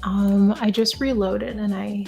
I just reloaded and I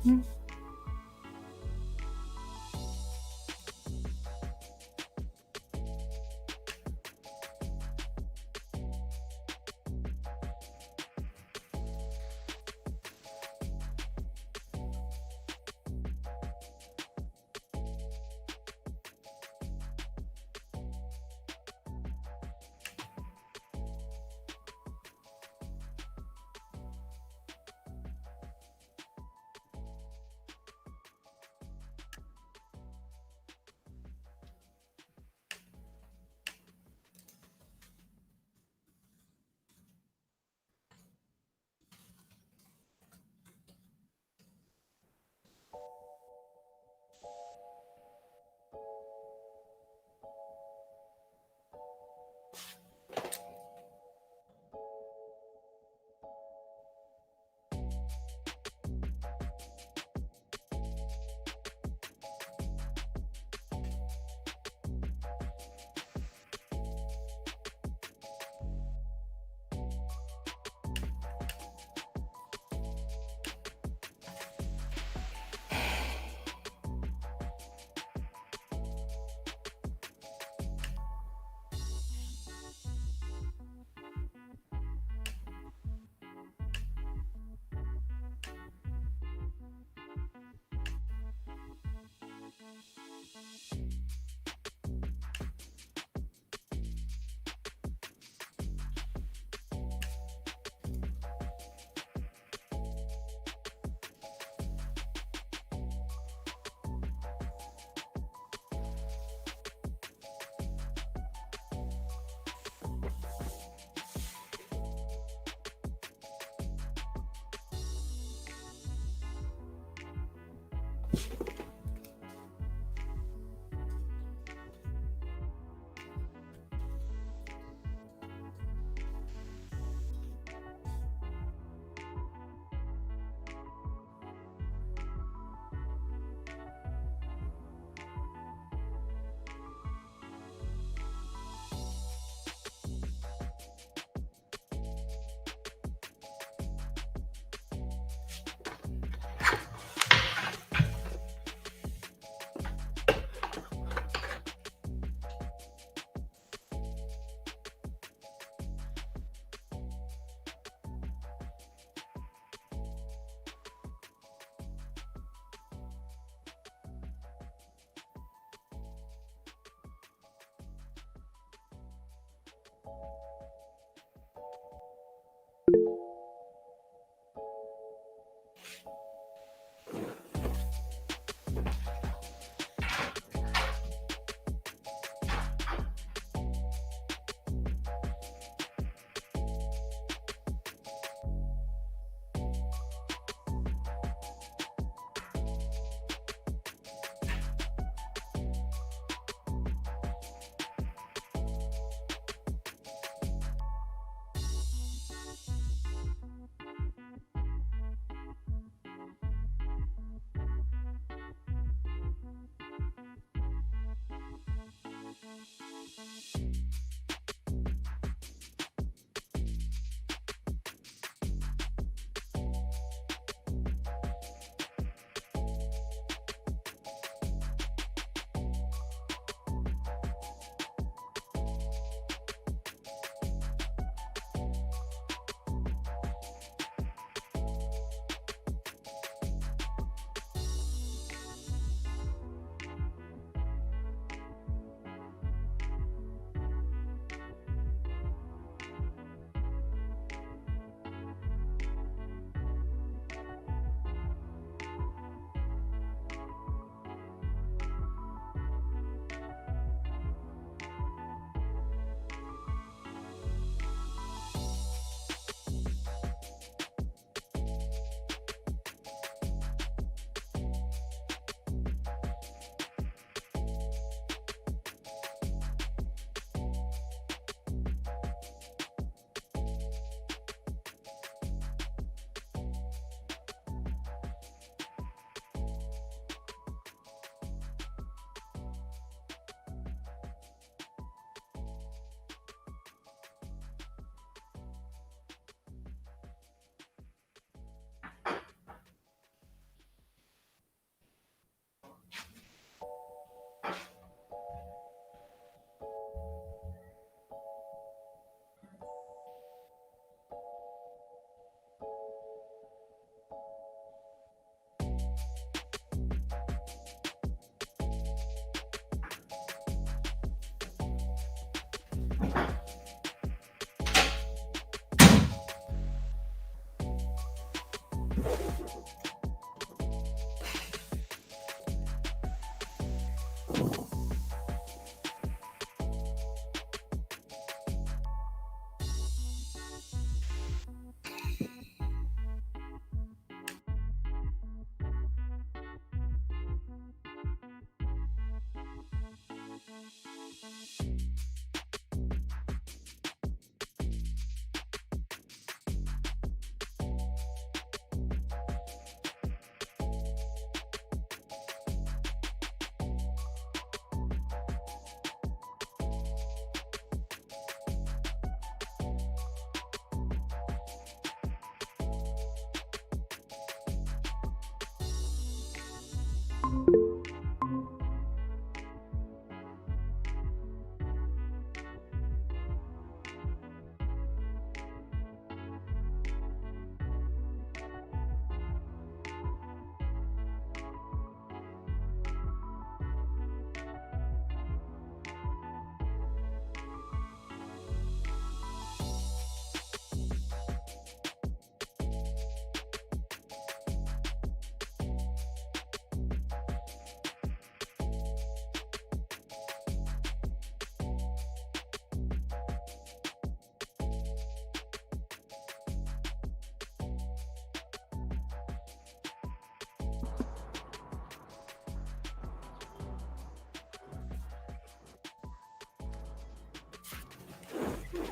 mm,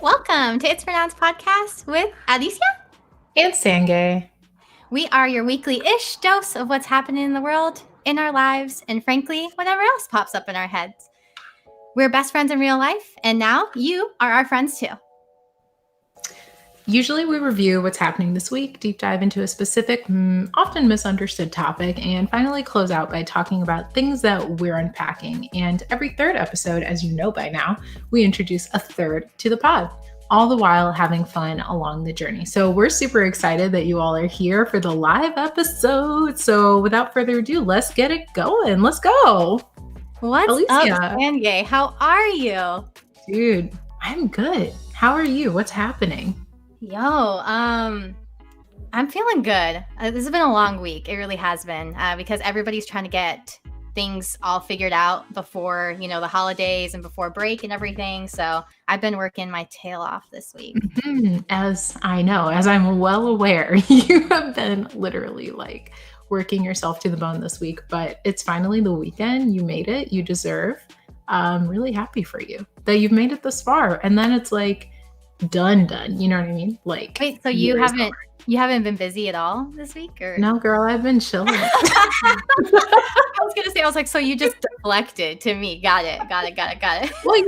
Welcome to It's Pronounced Podcast with Alicia and Sangay. We are your weekly-ish dose of what's happening in the world, in our lives, and frankly, whatever else pops up in our heads. We're best friends in real life, and now you are our friends too. Usually we review what's happening this week, deep dive into a specific, often misunderstood topic, and finally close out by talking about things that we're unpacking. And every third episode, as you know by now, we introduce a third to the pod, all the while having fun along the journey. So we're super excited that you all are here for the live episode. So without further ado, let's get it going. Let's go. What's Alicia. up, Sangay? How are you? Dude, I'm good. How are you? What's happening? Yo, I'm feeling good. This has been a long week. It really has been because everybody's trying to get things all figured out before, the holidays and before break and everything. So I've been working my tail off this week. Mm-hmm. As I'm well aware, you have been literally like working yourself to the bone this week, but it's finally the weekend. You made it. You deserve. I'm really happy for you that you've made it this far. And then it's like, done. You know what I mean? Like, wait, so you haven't been busy at all this week, or no, girl? I've been chilling. I was gonna say, I was like, so you just deflected to me. Got it. Well,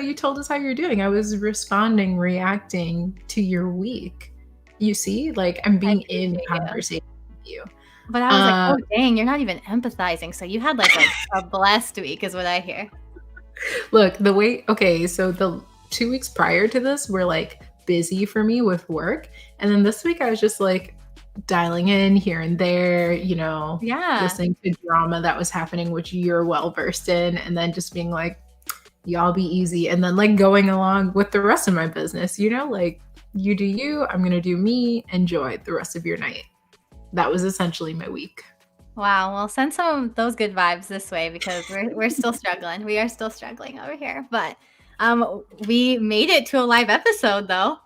you told us how you're doing. I was reacting to your week. You see, like I'm being in conversation with you. But I was like, oh dang, you're not even empathizing. So you had like a blessed week, is what I hear. Look, so the 2 weeks prior to this were like busy for me with work. And then this week I was just like dialing in here and there, listening to drama that was happening, which you're well versed in. And then just being like, y'all be easy. And then like going along with the rest of my business, like you do you, I'm going to do me, enjoy the rest of your night. That was essentially my week. Wow. Well, send some of those good vibes this way because we're still struggling. We are still struggling over here, but we made it to a live episode though.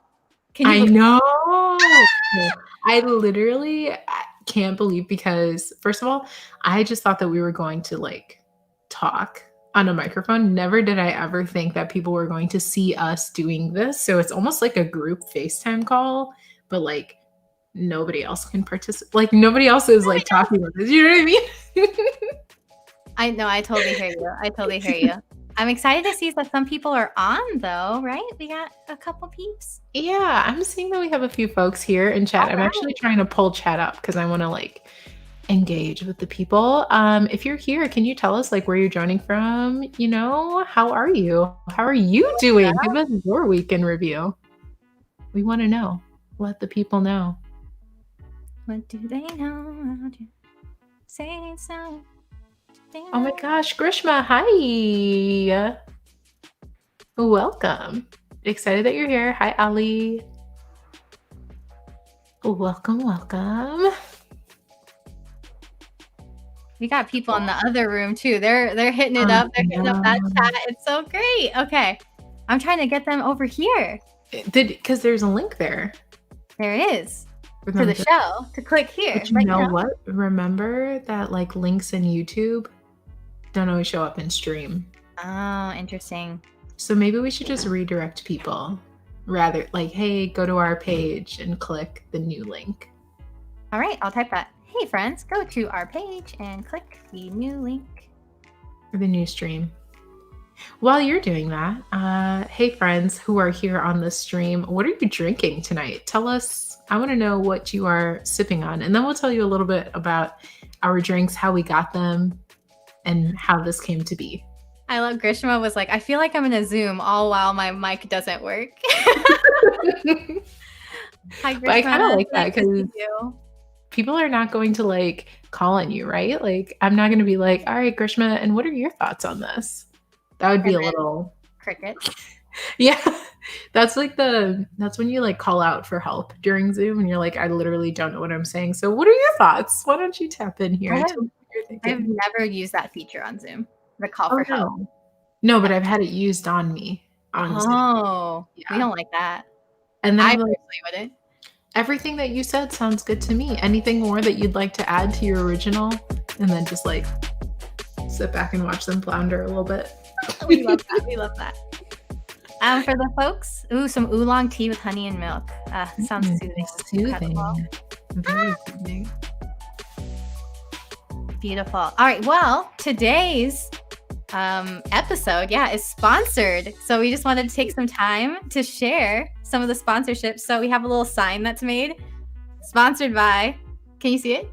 I know. I literally can't believe because first of all, I just thought that we were going to like talk on a microphone. Never did I ever think that people were going to see us doing this. So it's almost like a group FaceTime call, but like nobody else can participate. Like nobody else is like talking with us. You know what I mean? I know. I totally hear you. I'm excited to see that some people are on though, right? We got a couple peeps. Yeah, I'm seeing that we have a few folks here in chat. I'm actually trying to pull chat up because I want to like engage with the people. If you're here, can you tell us like where you're joining from? How are you? How are you doing? Yeah. Give us your week in review. We want to know. Let the people know. What do they know? Say so. Oh my gosh, Grishma, hi. Welcome. Excited that you're here. Hi, Ali. Welcome. We got people in the other room too. They're hitting it up. They're hitting up that chat. It's so great. Okay. I'm trying to get them over here. Because there's a link there. There is. For the show. To click here. But you know what? Remember that like links in YouTube don't always show up in stream. Oh, interesting. So maybe we should just redirect people rather like, hey, go to our page and click the new link. All right, I'll type that. Hey friends, go to our page and click the new link. Or the new stream. While you're doing that, hey friends who are here on the stream, what are you drinking tonight? Tell us. I want to know what you are sipping on. And then we'll tell you a little bit about our drinks, how we got them, and how this came to be. I love Grishma was like, I feel like I'm in a Zoom all while my mic doesn't work. Hi, Grishma. But I kind of like that because people are not going to like call on you, right? Like I'm not going to be like, all right, Grishma, and what are your thoughts on this? That would be a little crickets. Yeah. That's when you like call out for help during Zoom and you're like, I literally don't know what I'm saying. So what are your thoughts? Why don't you tap in here? I've never used that feature on Zoom. The call for help. No, but I've had it used on me. Honestly. Oh, yeah. We don't like that. And then I personally wouldn't. Everything that you said sounds good to me. Anything more that you'd like to add to your original? And then just like sit back and watch them flounder a little bit. We love that. We love that. For the folks, some oolong tea with honey and milk. Sounds soothing. Soothing. Very soothing. Beautiful. All right. Well, today's episode, is sponsored. So we just wanted to take some time to share some of the sponsorships. So we have a little sign that's made, sponsored by. Can you see it?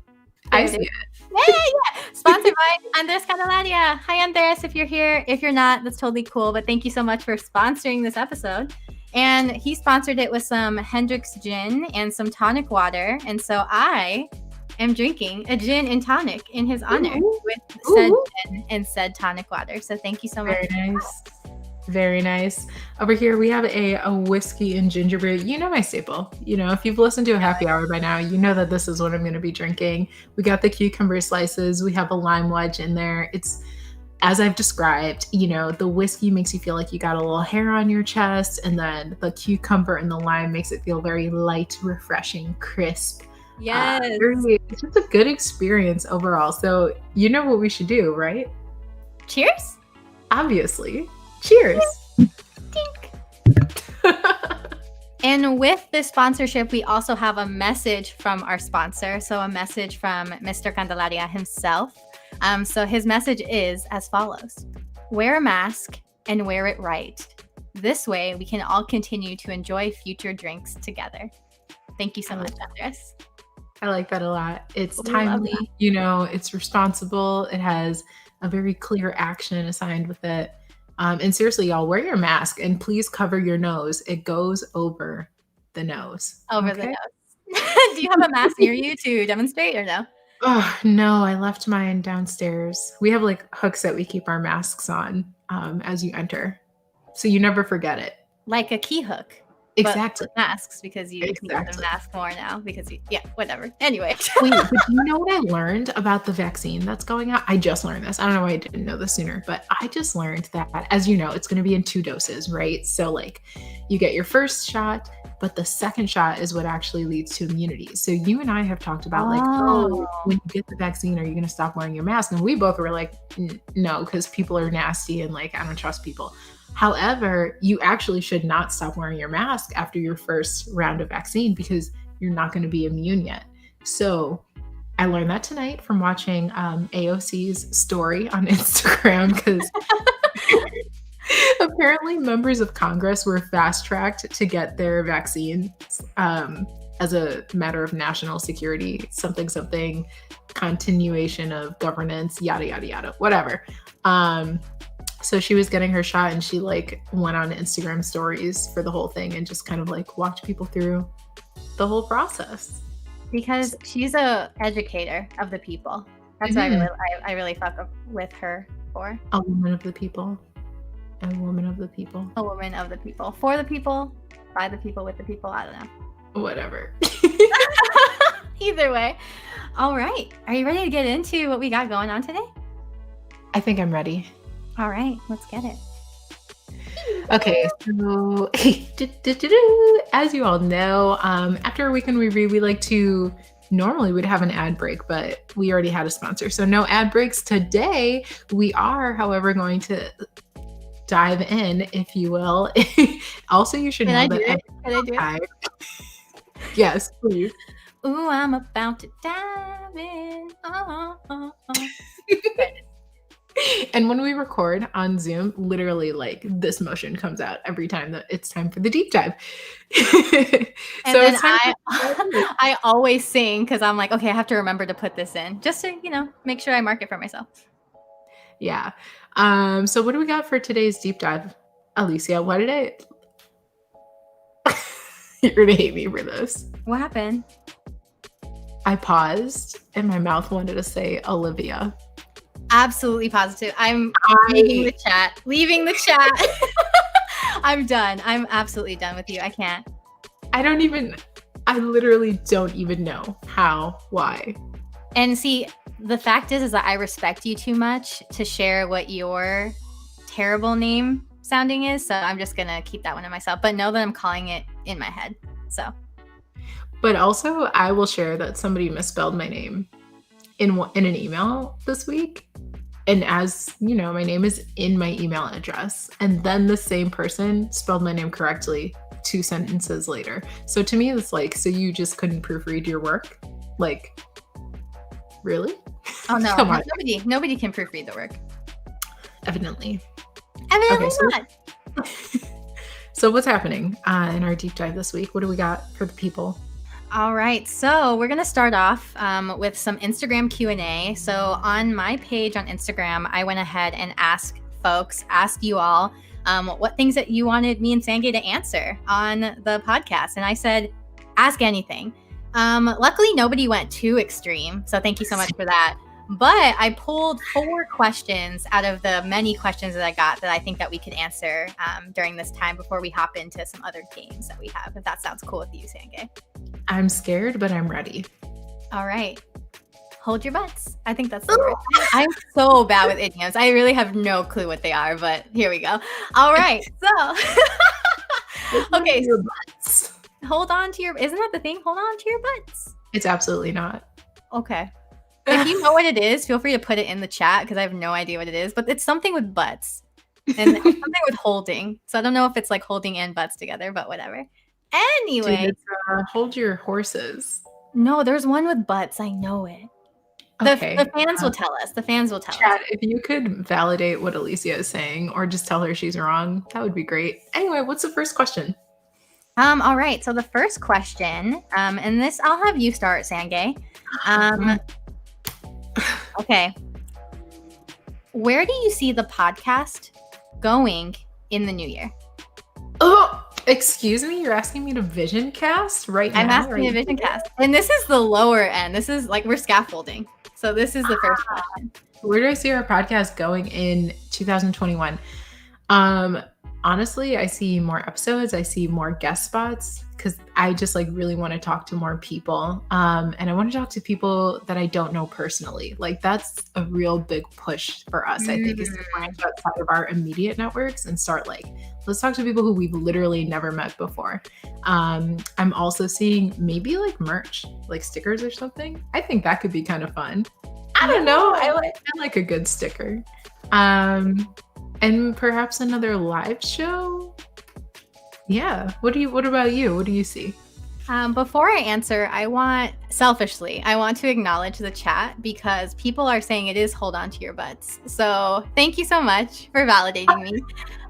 I see it. Yeah. Sponsored by Andres Candelaria. Hi, Andres, if you're here. If you're not, that's totally cool. But thank you so much for sponsoring this episode. And he sponsored it with some Hendrick's gin and some tonic water. And so I am drinking a gin and tonic in his honor with said gin and said tonic water. So thank you so much. Very nice. Very nice. Over here, we have a whiskey and ginger beer. You know my staple. You know, if you've listened to a happy hour by now, you know that this is what I'm going to be drinking. We got the cucumber slices. We have a lime wedge in there. It's, as I've described, you know, the whiskey makes you feel like you got a little hair on your chest, and then the cucumber and the lime makes it feel very light, refreshing, crisp. Yes. It's just a good experience overall. So you know what we should do, right? Cheers. Obviously. Cheers. And with this sponsorship, we also have a message from our sponsor. So a message from Mr. Candelaria himself. So his message is as follows. Wear a mask and wear it right. This way, we can all continue to enjoy future drinks together. Thank you so much, Andres. I like that a lot. It's timely, you know, it's responsible. It has a very clear action assigned with it. And seriously, y'all, wear your mask and please cover your nose. It goes over the nose. Over the nose. Do you have a mask near you to demonstrate or no? Oh, no, I left mine downstairs. We have like hooks that we keep our masks on as you enter. So you never forget it. Like a key hook. Exactly. But masks, because you need the mask more now because whatever. Anyway. Wait, but do you know what I learned about the vaccine that's going out? I just learned this. I don't know why I didn't know this sooner, but I just learned that, as you know, it's going to be in 2 doses, right? So like you get your first shot, but the second shot is what actually leads to immunity. So you and I have talked about when you get the vaccine, are you going to stop wearing your mask? And we both were like, no, because people are nasty and like, I don't trust people. However, you actually should not stop wearing your mask after your first round of vaccine because you're not going to be immune yet. So I learned that tonight from watching AOC's story on Instagram because apparently members of Congress were fast-tracked to get their vaccine as a matter of national security, something, continuation of governance, yada, yada, yada, whatever. So she was getting her shot and she like went on Instagram stories for the whole thing and just kind of like walked people through the whole process. Because she's a educator of the people. That's what I really fuck up with her for. A woman of the people. A woman of the people. A woman of the people. For the people, by the people, with the people. I don't know. Whatever. Either way. All right. Are you ready to get into what we got going on today? I think I'm ready. All right, let's get it. Okay, so as you all know, after a weekend review, we like to normally we'd have an ad break, but we already had a sponsor, so no ad breaks today. We are, however, going to dive in, if you will. Also, you should know that. Can I do it? Yes, please. Ooh, I'm about to dive in. And when we record on Zoom, literally like this motion comes out every time that it's time for the deep dive. And so then I always sing because I'm like, okay, I have to remember to put this in just to, make sure I mark it for myself. Yeah. So what do we got for today's deep dive? Alicia, what did You're going to hate me for this. What happened? I paused and my mouth wanted to say Olivia. Absolutely positive. I'm leaving the chat. I'm done. I'm absolutely done with you. I can't. I literally don't even know how, why. And see, the fact is that I respect you too much to share what your terrible name sounding is. So I'm just going to keep that one to myself, but know that I'm calling it in my head. So. But also I will share that somebody misspelled my name in an email this week. And as you know, my name is in my email address. And then the same person spelled my name correctly 2 sentences later. So to me, it's like, so you just couldn't proofread your work? Like, really? Oh no, Come on. nobody can proofread the work. Evidently. Evidently Okay, not. So what's happening in our deep dive this week? What do we got for the people? All right, so we're gonna start off with some Instagram Q&A. So on my page on Instagram, I went ahead and asked you all what things that you wanted me and Sanjay to answer on the podcast, and I said, ask anything. Luckily, nobody went too extreme, so thank you so much for that. But I pulled 4 questions out of the many questions that I got that I think that we could answer during this time before we hop into some other games that we have, if that sounds cool with you, Sanjay. I'm scared, but I'm ready. All right. Hold your butts. I think that's the word. I'm so bad with idioms. I really have no clue what they are, but here we go. All right. So, okay. Your butts. Hold on to your, isn't that the thing? Hold on to your butts. It's absolutely not. Okay. If you know what it is, feel free to put it in the chat because I have no idea what it is, but it's something with butts and something with holding. So I don't know if it's like holding and butts together, but whatever. Anyway. Dude, it's, hold your horses. No, there's one with butts. I know it. Okay. The fans will tell us. The fans will tell Chad, us. if you could validate what Alicia is saying or just tell her she's wrong, that would be great. Anyway, what's the first question? All right. So the first question, and this I'll have you start, Sanjay. Okay. Where do you see the podcast going in the new year? Oh, excuse me, you're asking me to vision cast right now? I'm asking you to vision cast. And this is the lower end. This is like we're scaffolding. So this is the first question. Where do I see our podcast going in 2021? Honestly, I see more episodes. I see more guest spots because I just like really want to talk to more people. And I want to talk to people that I don't know personally. Like that's a real big push for us, I think, is to branch outside of our immediate networks and start like, let's talk to people who we've literally never met before. I'm also seeing maybe like merch, like stickers or something. I think that could be kind of fun. I don't know. I like a good sticker. And perhaps another live show. Yeah. What about you? What do you see? Before I answer, I want to acknowledge the chat because people are saying it is hold on to your butts. So thank you so much for validating me.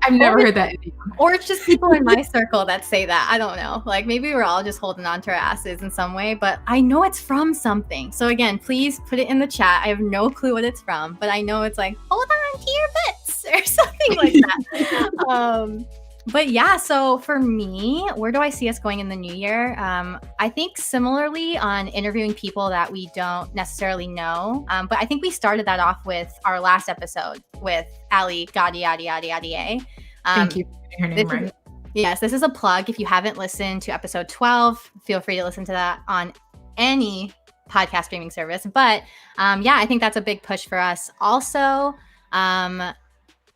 I've never heard that. Or it's just people in my circle that say that. I don't know. Like maybe we're all just holding on to our asses in some way, but I know it's from something. So again, please put it in the chat. I have no clue what it's from, but I know it's like hold on to your butts or something like that. But yeah, so for me, where do I see us going in the new year? I think similarly on interviewing people that we don't necessarily know. But I think we started that off with our last episode with Ali Gadi. Thank you for getting her name right. Yes, this is a plug. If you haven't listened to episode 12, feel free to listen to that on any podcast streaming service. But yeah, I think that's a big push for us. Also, I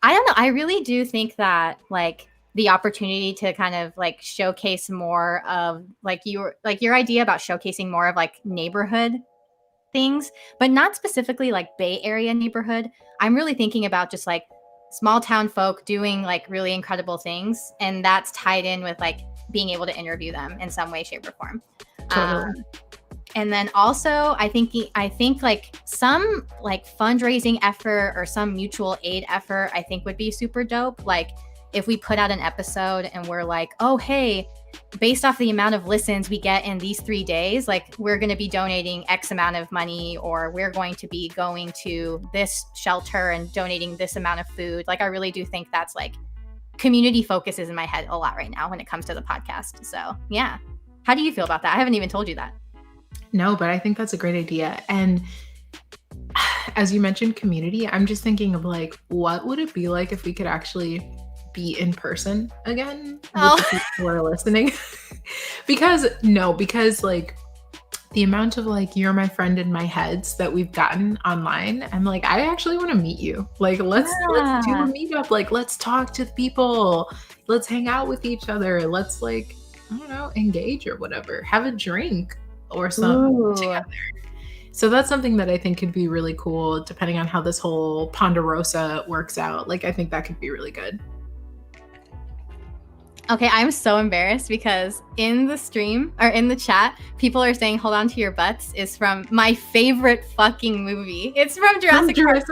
don't know. I really do think that like the opportunity to kind of like showcase more of like your idea about showcasing more of like neighborhood things, but not specifically like Bay Area neighborhood. I'm really thinking about just like small town folk doing like really incredible things. And that's tied in with like being able to interview them in some way, shape or form. Totally. And then also I think like some like fundraising effort or some mutual aid effort, I think would be super dope. Like if we put out an episode and we're like, oh, hey, based off the amount of listens we get in these 3 days, like we're going to be donating X amount of money, or we're going to be going to this shelter and donating this amount of food. Like I really do think that's like community focus is in my head a lot right now when it comes to the podcast. So yeah. How do you feel about that? I haven't even told you that. No, but I think that's a great idea. And as you mentioned community, I'm just thinking of like, what would it be like if we could actually be in person again with the people who are listening? because like the amount of like you're my friend in my heads that we've gotten online, I'm like, I actually want to meet you. Like let's do a meetup. Like let's talk to people. Let's hang out with each other. Let's like, I don't know, engage or whatever. Have a drink or something together. So that's something that I think could be really cool depending on how this whole Ponderosa works out. Like, I think that could be really good. Okay, I'm so embarrassed because in the stream or in the chat, people are saying "Hold On to Your Butts" is from my favorite fucking movie. It's from Jurassic Park.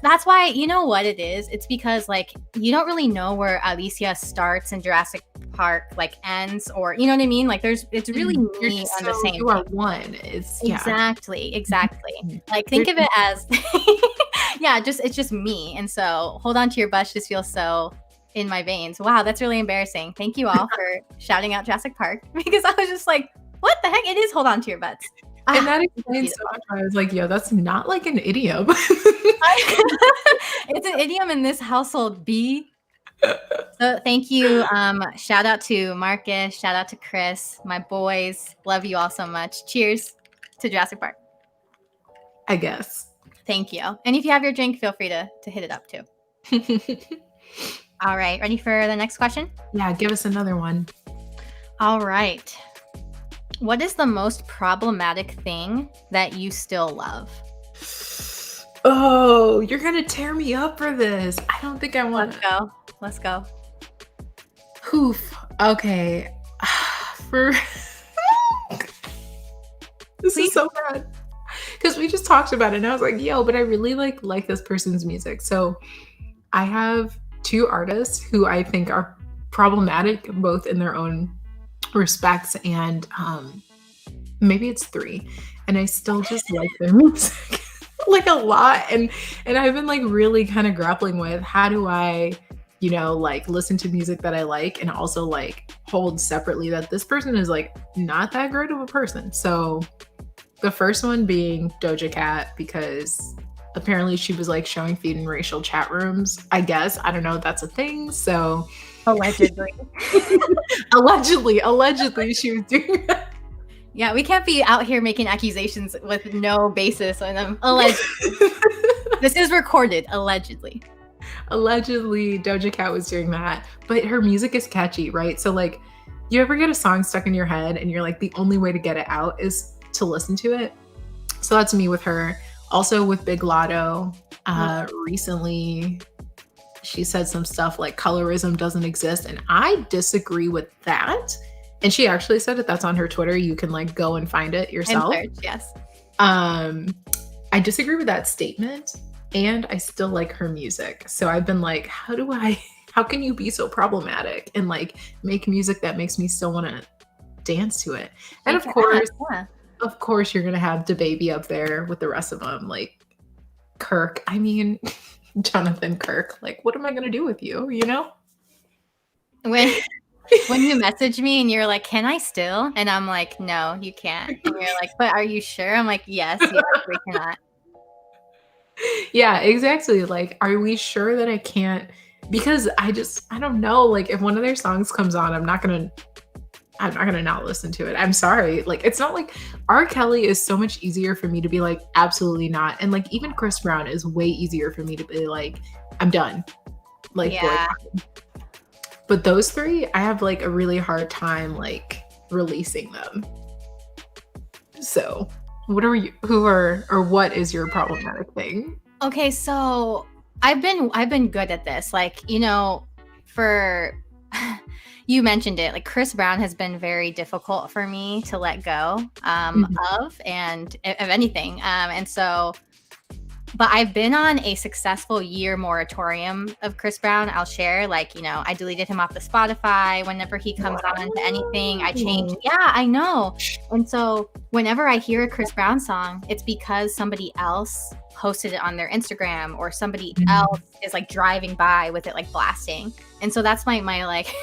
That's why, you know what it is? It's because like you don't really know where Alicia starts and Jurassic Park like ends, or you know what I mean? Like it's really me on the same. You are one. It's exactly. Like think of it as it's just me. And so "Hold On to Your Butts" just feels so in my veins. Wow, that's really embarrassing. Thank you all for shouting out Jurassic Park, because I was just like, what the heck? It is "Hold On to Your Butts." And that explains so much. I was like, yo, that's not like an idiom. It's an idiom in this household, B. So thank you. Shout out to Marcus. Shout out to Chris. My boys. Love you all so much. Cheers to Jurassic Park. I guess. Thank you. And if you have your drink, feel free to hit it up too. All right. Ready for the next question? Yeah, give us another one. All right. What is the most problematic thing that you still love? Oh, you're going to tear me up for this. I don't think I want to. Let's go. Oof. Okay. This is so bad. Because we just talked about it and I was like, yo, but I really like this person's music. So I have 2 artists who I think are problematic both in their own respects, and maybe it's 3, and I still just like their music like a lot, and I've been like really kind of grappling with how do I, you know, like listen to music that I like and also like hold separately that this person is like not that great of a person. So the first one being Doja Cat, because apparently she was like showing feet in racial chat rooms. I guess, I don't know if that's a thing. So allegedly she was doing that. Yeah, we can't be out here making accusations with no basis on them. Allegedly. This is recorded. Allegedly Doja Cat was doing that, but her music is catchy, right? So like, you ever get a song stuck in your head and you're like, the only way to get it out is to listen to it? So that's me with her. Also with Big Lotto, recently she said some stuff like colorism doesn't exist, and I disagree with that. And she actually said it. That's on her Twitter. You can like go and find it yourself. And search, yes. I disagree with that statement, and I still like her music. So I've been like, how can you be so problematic and like make music that makes me still want to dance to it? And of course, you're gonna have DaBaby up there with the rest of them, like Kirk. I mean, Jonathan Kirk. Like, what am I gonna do with you? You know? When you message me and you're like, can I still? And I'm like, no, you can't. And you're like, but are you sure? I'm like, yes, we cannot. Yeah, exactly. Like, are we sure that I can't? Because I don't know. Like, if one of their songs comes on, I'm not gonna not listen to it. I'm sorry. Like, it's not like R. Kelly is so much easier for me to be like, absolutely not. And like, even Chris Brown is way easier for me to be like, I'm done. Like, yeah. But those 3, I have like a really hard time like releasing them. So what is your problematic thing? Okay, so I've been good at this. Like, you know, for you mentioned it, like Chris Brown has been very difficult for me to let go of, and of anything. And so, but I've been on a successful year moratorium of Chris Brown. I'll share, like, you know, I deleted him off the Spotify. Whenever he comes on to anything, I change. Yeah, I know. And so whenever I hear a Chris Brown song, it's because somebody else posted it on their Instagram, or somebody else is like driving by with it like blasting. And so that's my like,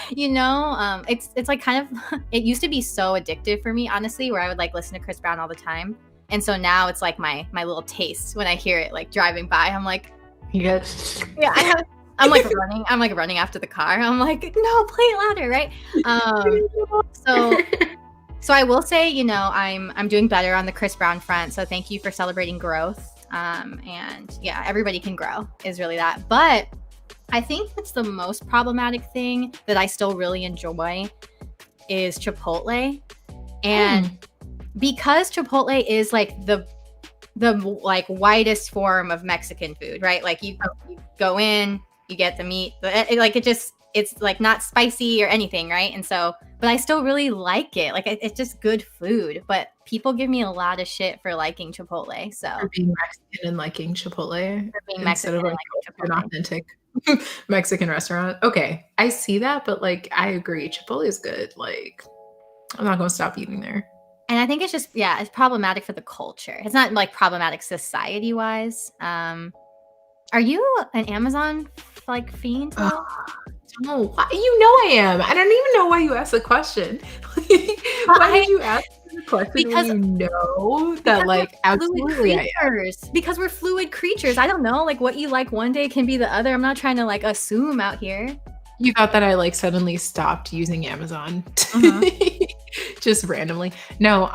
you know, it's like kind of, it used to be so addictive for me, honestly, where I would like listen to Chris Brown all the time. And so now it's like my little taste when I hear it like driving by. I'm like, yes. Yeah, I'm like running. I'm like running after the car. I'm like, no, play it louder, right? So I will say, you know, I'm doing better on the Chris Brown front. So thank you for celebrating growth. And yeah, everybody can grow is really that. But I think that's the most problematic thing that I still really enjoy is Chipotle. And because Chipotle is like the like widest form of Mexican food, right? Like you go in, you get the meat, like it's like not spicy or anything, right? And so, but I still really like it. Like it's just good food. But people give me a lot of shit for liking Chipotle. So For being Mexican and liking Chipotle for being instead Mexican of and like an liking Chipotle. authentic Mexican restaurant. Okay, I see that, but like I agree, Chipotle is good. Like I'm not gonna stop eating there. And I think it's just it's problematic for the culture. It's not like problematic society wise. Are you an Amazon like fiend though? No, you know I am. I don't even know why you asked the question. Why did you ask the question Because when you know that, like, absolutely I am? Because we're fluid creatures. I don't know, like what you like one day can be the other. I'm not trying to like assume out here. You thought that I like suddenly stopped using Amazon Uh-huh. just randomly. No,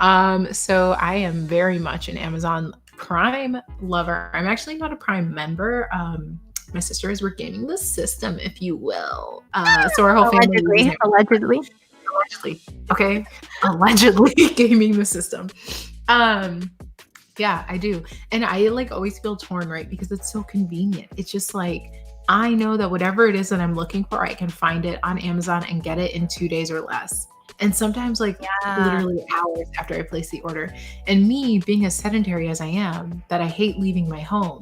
so I am very much an Amazon Prime lover. I'm actually not a Prime member. My sister is gaming the system, if you will. So our whole family uses Amazon. Allegedly. Allegedly. Okay. Allegedly gaming the system. Yeah, I do. And I like always feel torn, right? Because it's so convenient. It's just like I know that whatever it is that I'm looking for, I can find it on Amazon and get it in 2 days or less. And sometimes like literally hours after I place the order. And me being as sedentary as I am, that I hate leaving my home,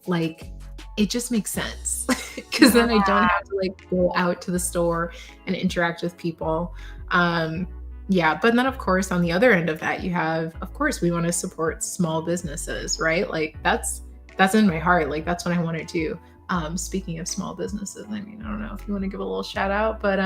like it just makes sense. Because then I don't have to like go out to the store and interact with people. Yeah, but then of course on the other end of that you have, of course, we want to support small businesses, right? Like that's in my heart. Like that's what I want to do. Speaking of small businesses, I mean, I don't know if you want to give a little shout out, but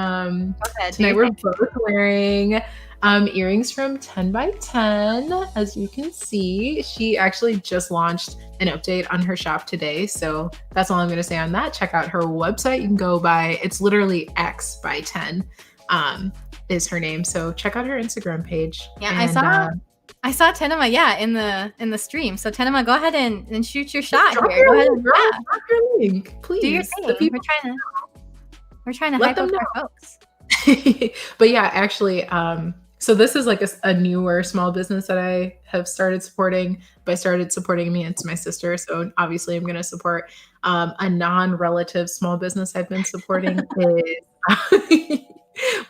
tonight we're both wearing earrings from 10 by 10. As you can see, she actually just launched an update on her shop today. So that's all I'm going to say on that. Check out her website. You can go by, it's literally X by 10 is her name. So check out her Instagram page. Yeah, and, I saw Tenema, in the stream. So Tenema, go ahead and shoot your shot here. Go ahead and drop your link, please. Do your thing. We're trying to hype up our folks. But yeah, actually, so this is like a newer small business that I have started supporting. By started supporting me, it's my sister. So obviously I'm going to support a non-relative small business I've been supporting is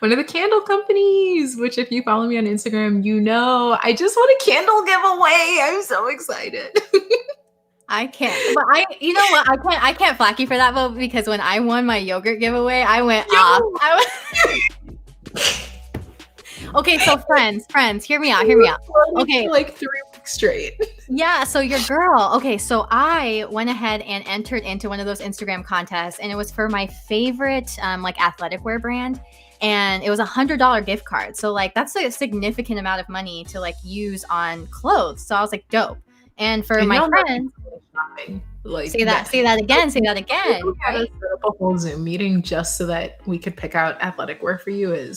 one of the candle companies, which if you follow me on Instagram, you know, I just want a candle giveaway. I'm so excited. I can't, but you know what? I can't flack you for that, though, because when I won my yogurt giveaway, I went off. Okay, so friends, hear me out. Okay, like 3 weeks straight. Yeah, so your girl. Okay, so I went ahead and entered into one of those Instagram contests, and it was for my favorite like athletic wear brand, and it was $100 gift card. So like that's a significant amount of money to like use on clothes. So I was like, dope. And for my friends, like say that again. We had to set up a whole Zoom meeting just so that we could pick out athletic wear for you.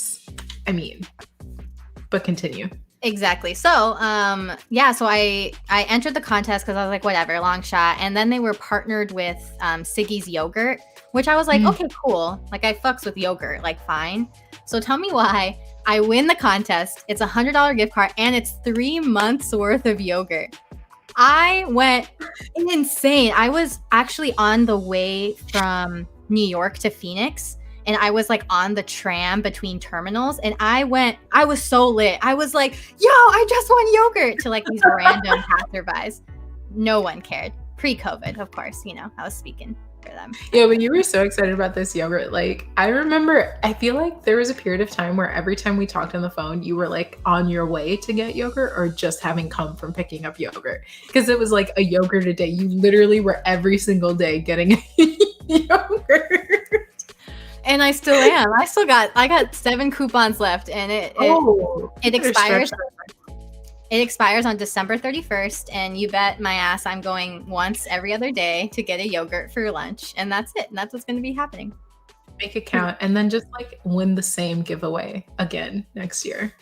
But continue. Exactly. So, so I entered the contest because I was like, whatever, long shot. And then they were partnered with Siggy's yogurt, which I was like, okay, cool. Like I fucks with yogurt, like fine. So tell me why I win the contest. It's $100 gift card and it's 3 months worth of yogurt. I went insane. I was actually on the way from New York to Phoenix. And I was like on the tram between terminals and I was so lit. I was like, yo, I just won yogurt to like these random passerbys. No one cared. Pre-COVID, of course, I was speaking for them. Yeah, but you were so excited about this yogurt. Like, I remember, I feel like there was a period of time where every time we talked on the phone, you were like on your way to get yogurt or just having come from picking up yogurt. Because it was like a yogurt a day. You literally were every single day getting yogurt. And I still am. I got 7 coupons left, and it expires. It expires on December 31st, and you bet my ass I'm going once every other day to get a yogurt for lunch, and that's it. And that's what's going to be happening. Make it count, and then just like win the same giveaway again next year.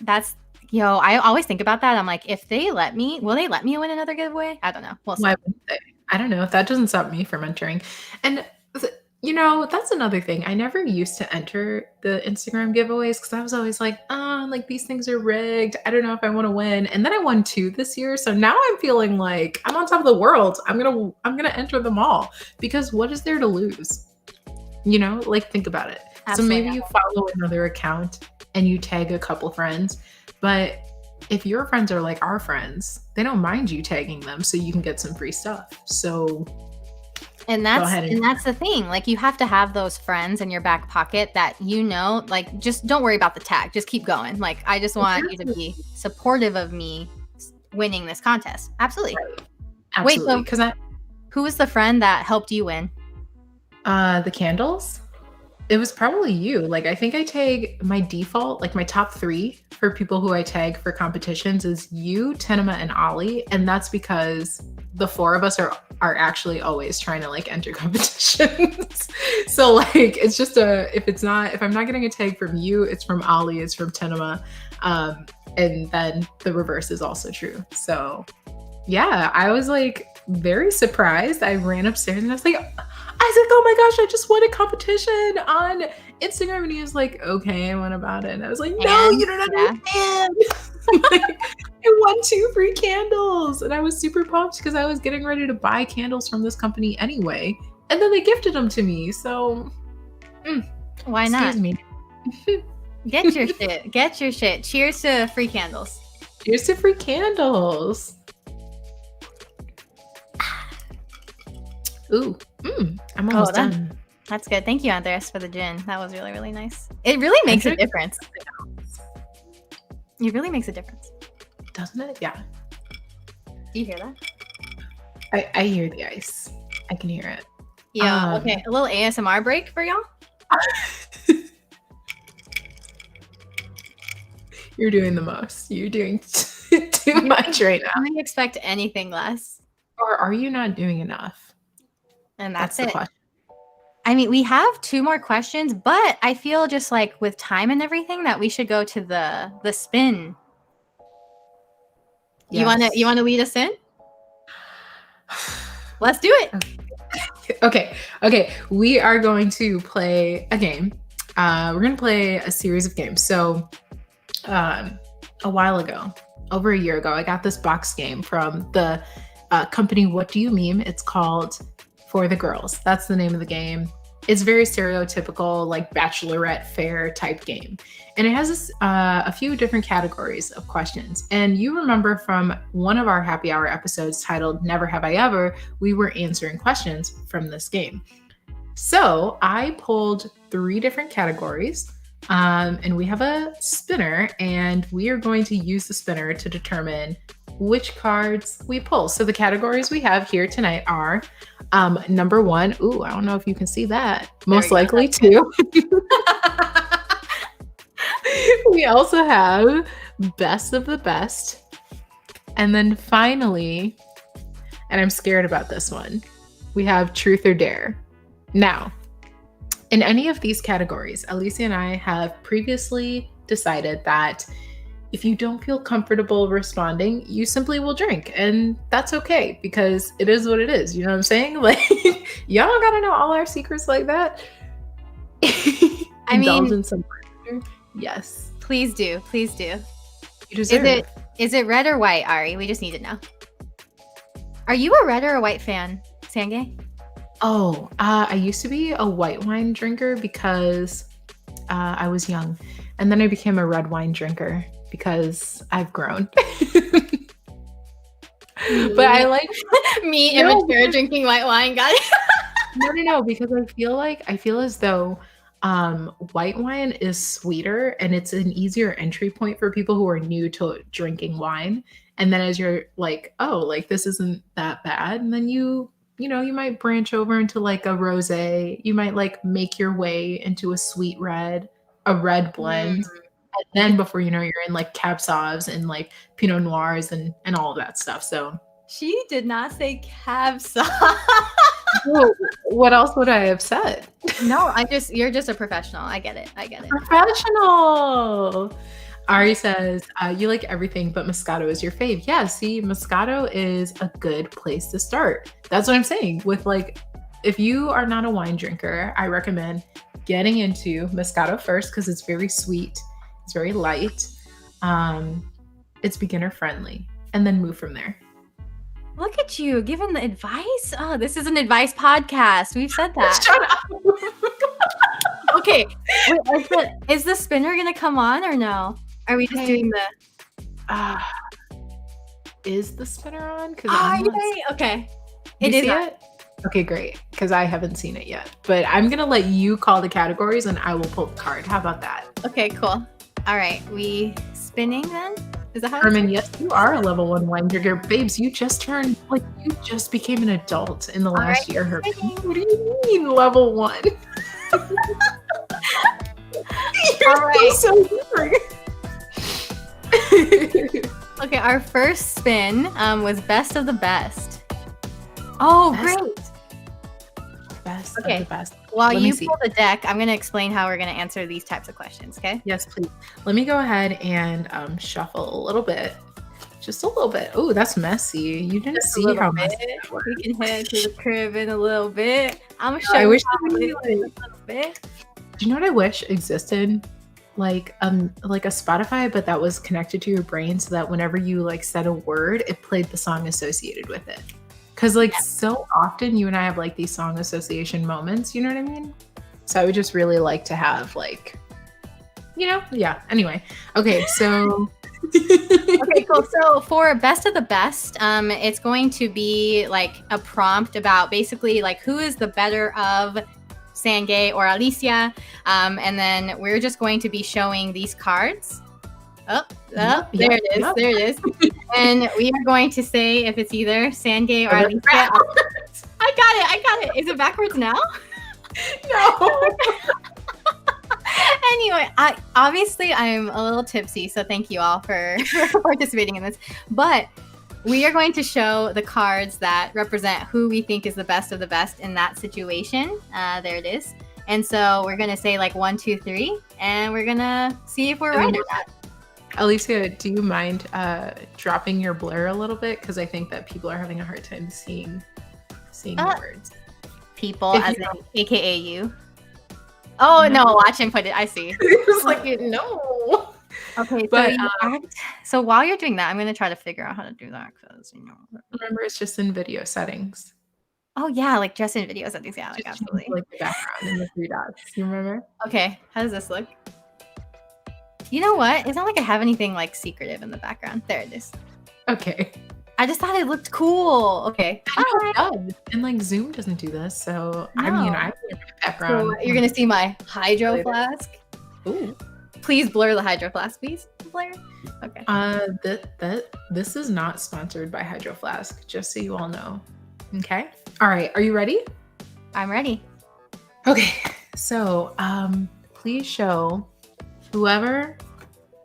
I always think about that. I'm like, if they let me, will they let me win another giveaway? I don't know. We'll see. Why wouldn't they? I don't know. That doesn't stop me from entering. And That's another thing. I never used to enter the Instagram giveaways because I was always like, like these things are rigged. I don't know if I want to win. And then I won two this year. So now I'm feeling like I'm on top of the world. I'm gonna enter them all because what is there to lose? Like think about it. So Absolutely maybe not. you follow another account and you tag a couple friends, but if your friends are like our friends, they don't mind you tagging them so you can get some free stuff. So And go that's ahead and and that's the thing. Like you have to have those friends in your back pocket that like just don't worry about the tag. Just keep going. Like I just want you to be supportive of me winning this contest. Absolutely. Wait, absolutely so because who was the friend that helped you win? the candles. It was probably you. Like, I think I tag my default, like my top three for people who I tag for competitions is you, Tenema, and Ollie. And that's because the four of us are actually always trying to like enter competitions. So like it's just if I'm not getting a tag from you, it's from Ollie, it's from Tenema. And then the reverse is also true. So yeah, I was like very surprised. I ran upstairs and I was like, Isaac, oh my gosh, I just won a competition on Instagram. And he was like, okay, what about it? And I was like, no, And you don't yeah. understand. Like, I won 2 free candles. And I was super pumped because I was getting ready to buy candles from this company anyway. And then they gifted them to me. So, Why not? excuse me. Get your shit. Get your shit. Cheers to free candles. Here's to free candles. Ooh, I'm almost done. done. That's good. Thank you, Andres, for the gin. That was really, really nice. It really makes a difference. It really makes a difference. Doesn't it? Yeah. Do you hear that? I hear the ice. I can hear it. Yeah. Okay. A little ASMR break for y'all. You're doing the most. You're doing too much right now. I expect anything less. Or are you not doing enough? And that's the it. question. I mean, we have 2 more questions, but I feel just like with time and everything that we should go to the spin. Yes. You wanna lead us in? Let's do it. Okay. We are going to play a game. We're going to play a series of games. So a while ago, over a year ago, I got this box game from the company What Do You Meme? It's called For the Girls. That's the name of the game. It's very stereotypical, like bachelorette fair type game. And it has a few different categories of questions. And you remember from one of our happy hour episodes titled Never Have I Ever, we were answering questions from this game. So I pulled 3 different categories. And we have a spinner, and we are going to use the spinner to determine which cards we pull. So the categories we have here tonight are number 1. Ooh, I don't know if you can see that. Most likely 2. We also have best of the best. And then finally, and I'm scared about this one, we have truth or dare. Now, in any of these categories, Alicia and I have previously decided that if you don't feel comfortable responding, you simply will drink. And that's okay because it is what it is. You know what I'm saying? Like, y'all don't gotta know all our secrets like that. I mean, indulge in some pleasure. Yes. Please do. Please do. You deserve. Is it red or white, Ari? We just need to know. Are you a red or a white fan, Sangay? Oh, I used to be a white wine drinker because I was young. And then I became a red wine drinker because I've grown. But I like me immature drinking white wine, got it. No, because I feel as though white wine is sweeter and it's an easier entry point for people who are new to drinking wine. And then as you're like, oh, like this isn't that bad, and then you might branch over into like a rosé. You might like make your way into a sweet red, a red blend. And then before you know, you're in like Cab Sauv and like Pinot Noirs and all of that stuff. So she did not say Cab Sauv. What else would I have said? No, you're just a professional. I get it. Professional. Ari says, you like everything, but Moscato is your fave. Yeah, see, Moscato is a good place to start. That's what I'm saying. With like if you are not a wine drinker, I recommend getting into Moscato first because it's very sweet, it's very light, it's beginner friendly, and then move from there. Look at you giving the advice. Oh, this is an advice podcast. We've said that. Shut up. Okay. Wait, is the spinner gonna come on or no? Are we just doing the? Is the spinner on? Okay. It is. It? Okay, great. Because I haven't seen it yet. But I'm gonna let you call the categories, and I will pull the card. How about that? Okay, cool. All right, we spinning then. Is that how? Herman, yes, you are a level 1 wine drinker. Babes, you just became an adult in the last year, Herman. What do you mean, level 1? You're all right. So weird. Okay, our first spin was best of the best. Oh, great. Best of the best. While you pull the deck, I'm going to explain how we're going to answer these types of questions, okay? Yes, please. Let me go ahead and shuffle a little bit. Just a little bit. Oh, that's messy. You didn't see how messy that was. We can head to the crib in a little bit. I'm going to show I you wish a little bit. Do you know what I wish existed? Like a Spotify, but that was connected to your brain so that whenever you like said a word, it played the song associated with it. Because so often you and I have like these song association moments, you know what I mean? So I would just really like to have anyway. Okay, so okay, cool. So for best of the best, it's going to be like a prompt about basically like who is the better of Sangay or Alicia, and then we're just going to be showing these cards. There it is. And we are going to say if it's either Sangay or Alicia. I got it. Is it backwards now? No. Anyway, I'm a little tipsy, so thank you all for participating in this. But we are going to show the cards that represent who we think is the best of the best in that situation. There it is. And so we're going to say like 1, 2, 3, and we're going to see if we're right or not. Alicia, do you mind dropping your blur a little bit? Because I think that people are having a hard time seeing the words. People, as in AKA you. Oh, no, watch him put it. I see. It was like, no. Okay, but so while you're doing that, I'm going to try to figure out how to do that because, remember, it's just in video settings. Oh, yeah, like just in video settings. Yeah, like absolutely. Like the background and the 3 dots. You remember? Okay, how does this look? You know what? It's not like I have anything like secretive in the background. There it is. Okay. I just thought it looked cool. Okay. And like Zoom doesn't do this, so no. I mean, I have a background. So you're gonna see my hydro flask. Ooh. Please blur the hydro flask, please. Blur. Okay. This is not sponsored by Hydro Flask, just so you all know. Okay. All right. Are you ready? I'm ready. Okay. So, please show whoever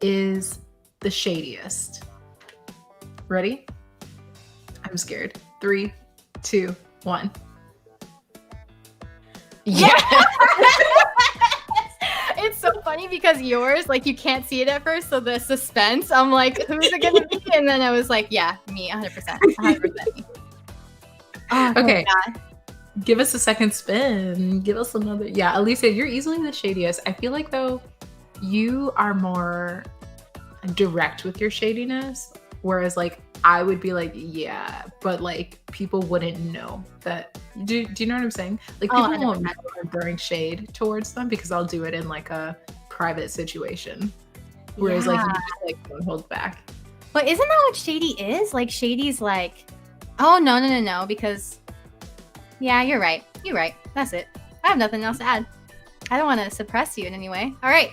is the shadiest. Ready? I'm scared. 3, 2, 1. Yeah. It's so funny because yours, like, you can't see it at first, so the suspense, I'm like, who's it gonna be? And then I was like, yeah, me, 100%. 100% me. Oh, okay. Give us a second spin. Give us another. Yeah, Alicia, you're easily the shadiest. I feel like, though, you are more direct with your shadiness, whereas, like, I would be like, yeah, but, like, people wouldn't know that. Do you know what I'm saying? Like, people won't know I'm throwing shade towards them because I'll do it in, like, a private situation. Whereas, like, you just, like, don't hold back. But isn't that what shady is? Like, shady's like, oh, no, because, yeah, you're right. You're right. That's it. I have nothing else to add. I don't want to suppress you in any way. All right.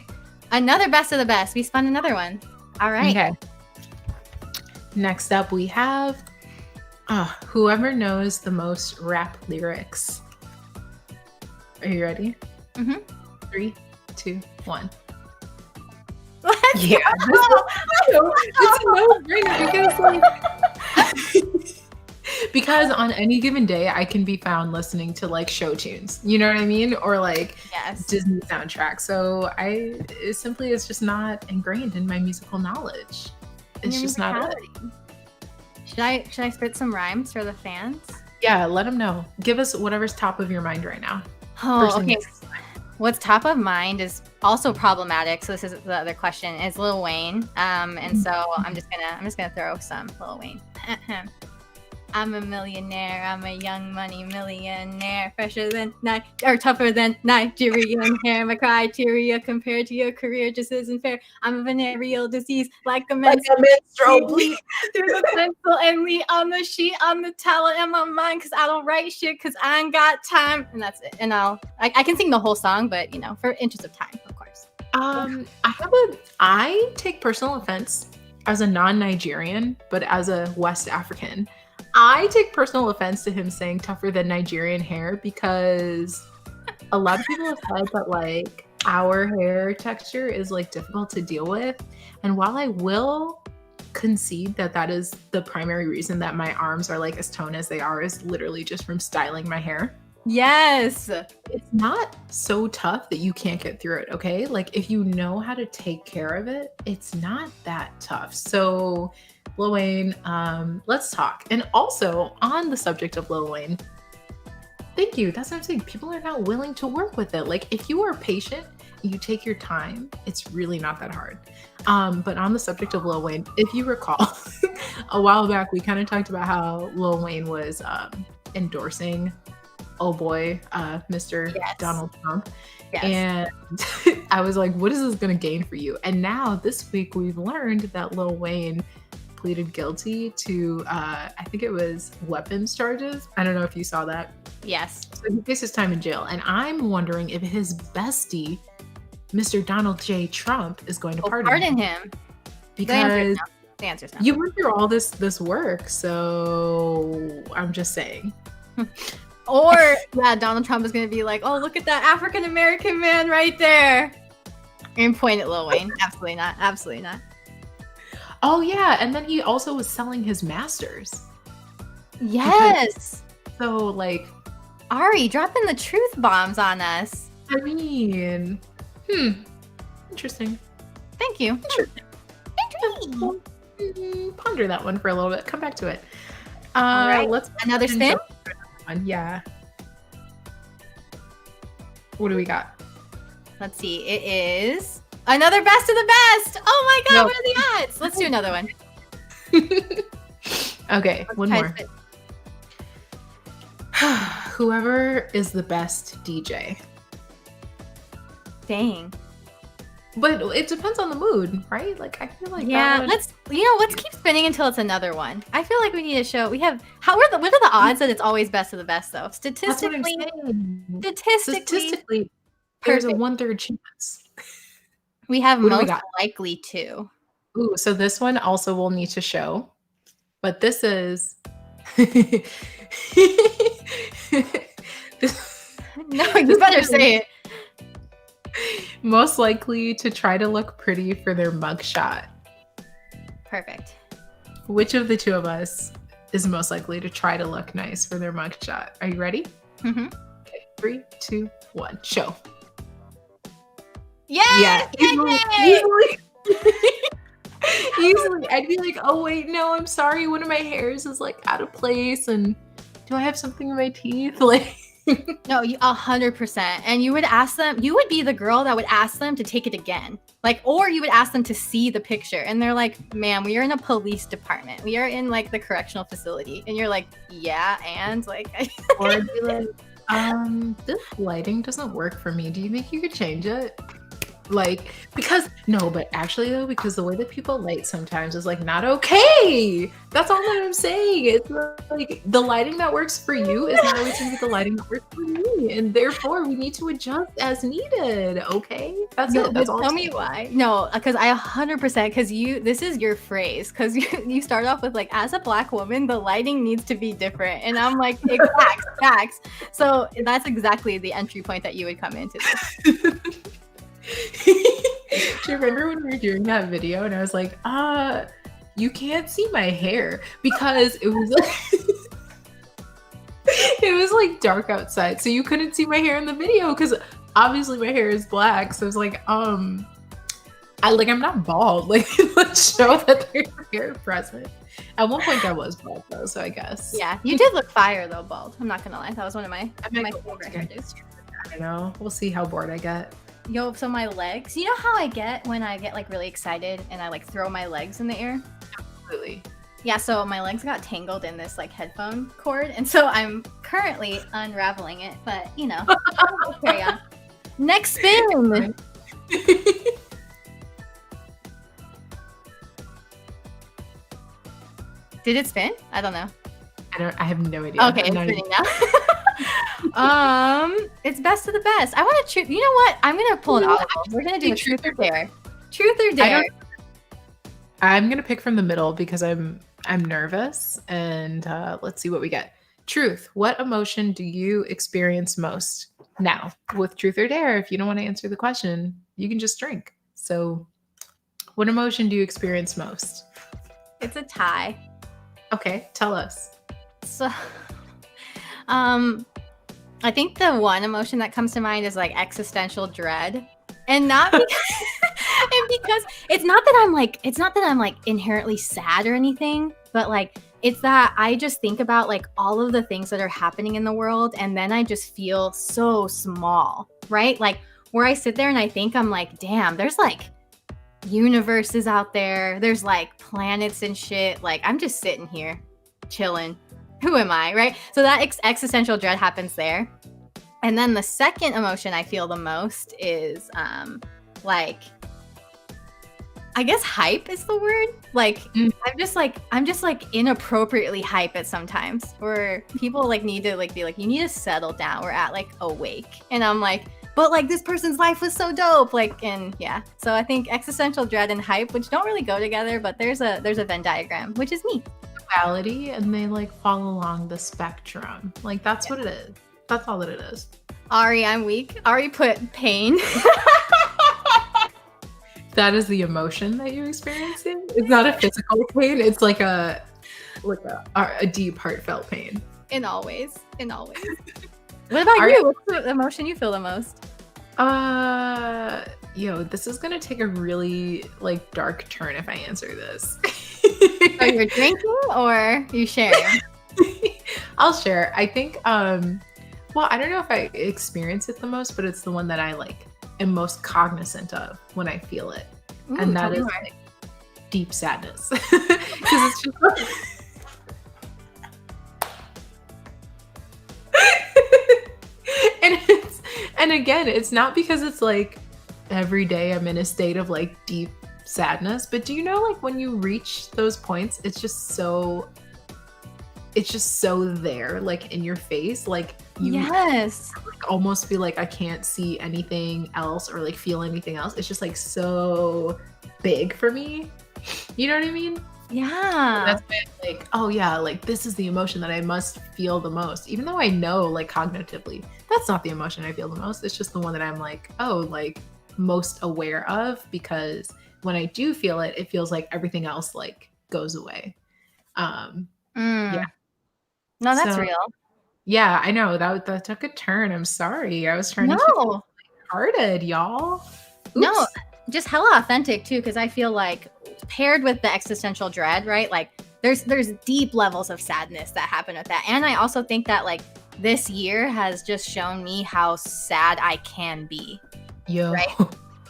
Another best of the best. We spun another one. All right. Okay. Next up, we have whoever knows the most rap lyrics. Are you ready? Mm-hmm. 3, 2, 1. Let's yeah. It's a no-brainer because, because on any given day, I can be found listening to like show tunes. You know what I mean? Or like Disney soundtracks. So it simply is just not ingrained in my musical knowledge. It's just not it. Should I spit some rhymes for the fans? Yeah, let them know. Give us whatever's top of your mind right now. Oh, okay. What's top of mind is also problematic. So this is the other question is Lil Wayne. And so I'm just gonna throw some Lil Wayne. I'm a millionaire. I'm a young money millionaire. Fresher than or tougher than Nigerian hair. My criteria compared to your career just isn't fair. I'm a venereal disease like a menstrual bleed through the pencil and lead on the sheet on the towel in my mind because I don't write shit because I ain't got time. And that's it. And I can sing the whole song, but for interest of time, of course. I take personal offense as a non-Nigerian, but as a West African. I take personal offense to him saying tougher than Nigerian hair because a lot of people have said that like our hair texture is like difficult to deal with. And while I will concede that that is the primary reason that my arms are like as toned as they are is literally just from styling my hair. Yes. It's not so tough that you can't get through it, okay? Like if you know how to take care of it, it's not that tough. So Lil Wayne, let's talk. And also on the subject of Lil Wayne, thank you. That's what I'm saying. People are not willing to work with it. Like if you are patient, you take your time, it's really not that hard. But on the subject of Lil Wayne, if you recall, a while back, we kind of talked about how Lil Wayne was endorsing Mr. Yes. Donald Trump. Yes. And I was like, what is this going to gain for you? And now this week we've learned that Lil Wayne pleaded guilty to, I think it was weapons charges. I don't know if you saw that. Yes. So he faces time in jail. And I'm wondering if his bestie, Mr. Donald J. Trump, is going to pardon him. Because the answer's no. You went through all this work. So I'm just saying. Or Donald Trump is going to be like, oh, look at that African-American man right there. And point at Lil Wayne. Absolutely not. Absolutely not. Oh, yeah. And then he also was selling his masters. Yes. So, like... Ari, dropping the truth bombs on us. I mean... Interesting. Thank you. Ponder that one for a little bit. Come back to it. All right. Let's another spin? Yeah. What do we got? Let's see. It is another best of the best. Oh my god, What are the odds? Let's do another one. Okay, one more. Whoever is the best DJ. Dang. But it depends on the mood, right? Like I feel like let's keep spinning until it's another one. I feel like we need to show what are the odds that it's always best of the best though? Statistically, there's a 1/3 chance. We have most likely to. Ooh, so this one also will need to show. But this is No, you better say it. Most likely to try to look pretty for their mugshot. Perfect. Which of the two of us is most likely to try to look nice for their mugshot? Are you ready? Mm-hmm. Okay, 3, 2, 1, show. Yay! Yeah, easily. Easily. I'd be like, oh wait, no, I'm sorry. One of my hairs is like out of place, and do I have something in my teeth? Like. No, 100%. And you would ask them, you would be the girl that would ask them to take it again. Like, or you would ask them to see the picture. And they're like, ma'am, we are in a police department. We are in like the correctional facility. And you're like, yeah, and like. Or I'd be like, this lighting doesn't work for me. Do you think you could change it? Like, because the way that people light sometimes is like not okay. That's all that I'm saying. It's like the lighting that works for you is not always going to be the lighting that works for me, and therefore we need to adjust as needed. Okay, that's it. That's all. Tell me why. No, because I 100% because this is your phrase because you start off with like, as a Black woman, the lighting needs to be different, and I'm like, facts. So that's exactly the entry point that you would come into this. Do you remember when we were doing that video and I was like, you can't see my hair because it was like dark outside, so you couldn't see my hair in the video because obviously my hair is black. So I was like, I'm not bald. Like, let's show that there's hair present. At one point I was bald though, so I guess. Yeah, you did look fire though, bald. I'm not gonna lie. That was one of my I might my go bald favorite again. hairdos. I don't know. We'll see how bored I get. Yo, so my legs. You know how I get when I get like really excited and I like throw my legs in the air? Absolutely. Yeah, so my legs got tangled in this like headphone cord, and so I'm currently unraveling it. But you know, we'll carry on. Next spin. Did it spin? I don't know. I have no idea. Okay, it's spinning now. It's best of the best. I want to choose. You know what? I'm gonna pull an audible. We're gonna do a truth or dare. Truth or dare. I'm gonna pick from the middle because I'm nervous, and let's see what we get. Truth. What emotion do you experience most? Now, with truth or dare, if you don't want to answer the question, you can just drink. So, what emotion do you experience most? It's a tie. Okay, tell us. So, I think the one emotion that comes to mind is like existential dread, and not because, and because it's not that I'm like inherently sad or anything, but like it's that I just think about like all of the things that are happening in the world, and then I just feel so small, right? Like where I sit there and I think I'm like, damn, there's like universes out there, there's like planets and shit. Like I'm just sitting here chilling. Who am I, right? So that existential dread happens there. And then the second emotion I feel the most is like, I guess hype is the word. Like I'm just like inappropriately hype at sometimes, where people like need to like be like, you need to settle down. We're at like awake, and I'm like, but like this person's life was so dope. Like, and yeah. So I think existential dread and hype, which don't really go together, but there's a Venn diagram, which is me. Duality, and they like fall along the spectrum. Like that's what it is. That's all that it is. Ari, I'm weak. Ari put pain. That is the emotion that you're experiencing. It's not a physical pain. It's like a deep, heartfelt pain. In all ways. What about you? What's the emotion you feel the most? This is gonna take a really like dark turn if I answer this. So you're drinking or you sharing? I'll share. I think well, I don't know if I experience it the most, but it's the one that I like am most cognizant of when I feel it. And that is like deep sadness. Because it's just and again, it's not because it's like every day I'm in a state of like deep sadness, but do you know like when you reach those points, it's just so there, like in your face, like you yes like, almost feel like I can't see anything else or like feel anything else. It's just like so big for me. You know what I mean? Yeah. That's why it's like, oh yeah, like this is the emotion that I must feel the most, even though I know like cognitively that's not the emotion I feel the most. It's just the one that I'm like, oh, like most aware of, because when I do feel it, it feels like everything else like goes away. Yeah. No, that's real. Yeah, I know that took a turn. I'm sorry. I was trying to keep it hearted, y'all. Oops. No, just hella authentic too, because I feel like paired with the existential dread, right? Like there's deep levels of sadness that happen with that. And I also think that like this year has just shown me how sad I can be. Yo. Right?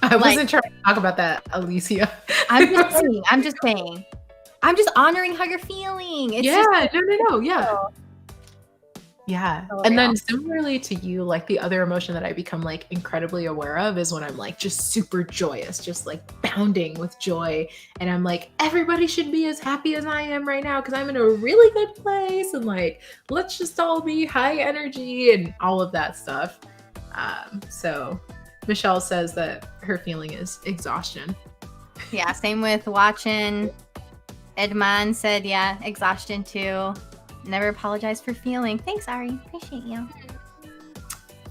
I wasn't trying to talk about that, Alicia. I'm just saying. I'm just honoring how you're feeling. It's no. Yeah. Yeah. So and then similarly to you, like the other emotion that I become like incredibly aware of is when I'm like just super joyous, just like bounding with joy. And I'm like, everybody should be as happy as I am right now because I'm in a really good place. And like, let's just all be high energy and all of that stuff. So Michelle says that her feeling is exhaustion. Yeah, same with watching. Edman said, yeah, exhaustion too. Never apologize for feeling. Thanks, Ari. Appreciate you.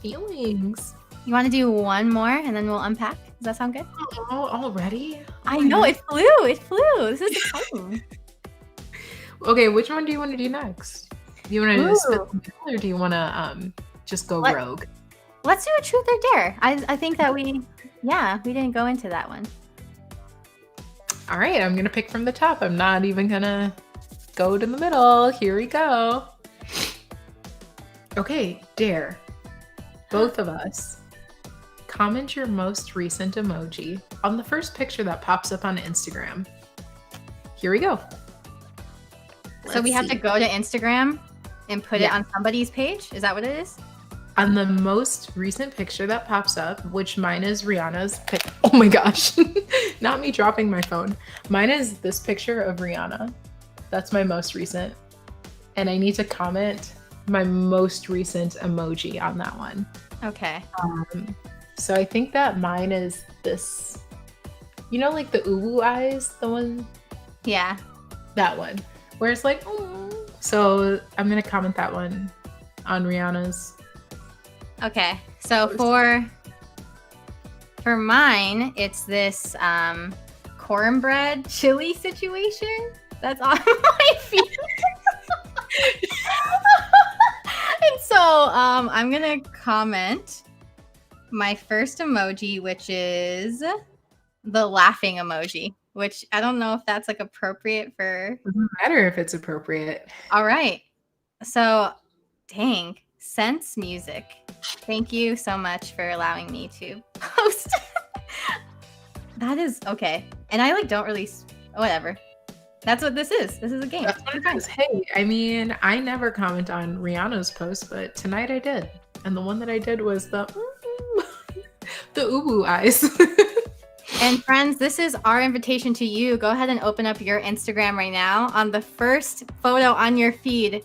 Feelings. You want to do one more and then we'll unpack? Does that sound good? Oh, already? I know, it flew. This is exciting. Okay, which one do you want to do next? Do you want to spit the middle, or do you want to just go rogue? Let's do a truth or dare. I think that we didn't go into that one. All right, I'm going to pick from the top. I'm not even going to go to the middle. Here we go. Okay, Dare. Both of us. Comment your most recent emoji on the first picture that pops up on Instagram. Here we go. So we have to go to Instagram and put it on somebody's page? Is that what it is? On the most recent picture that pops up, which mine is Rihanna's pic. Oh my gosh. Not me dropping my phone. Mine is this picture of Rihanna. That's my most recent. And I need to comment my most recent emoji on that one. Okay. So I think that mine is this, you know, like the uwu eyes, the one? Yeah. That one. Where it's like, oh. So I'm going to comment that one on Rihanna's. Okay. So for mine, it's this cornbread chili situation that's on my feet. And so I'm going to comment my first emoji, which is the laughing emoji, which I don't know if that's like appropriate for. Doesn't matter if it's appropriate. All right. So, dang, Sense Music. Thank you so much for allowing me to post. That is okay. And I like don't really, whatever. That's what this is. This is a game. That's what it is. Hey, I mean, I never comment on Rihanna's post, but tonight I did. And the one that I did was the uwu eyes. And friends, this is our invitation to you. Go ahead and open up your Instagram right now. On the first photo on your feed,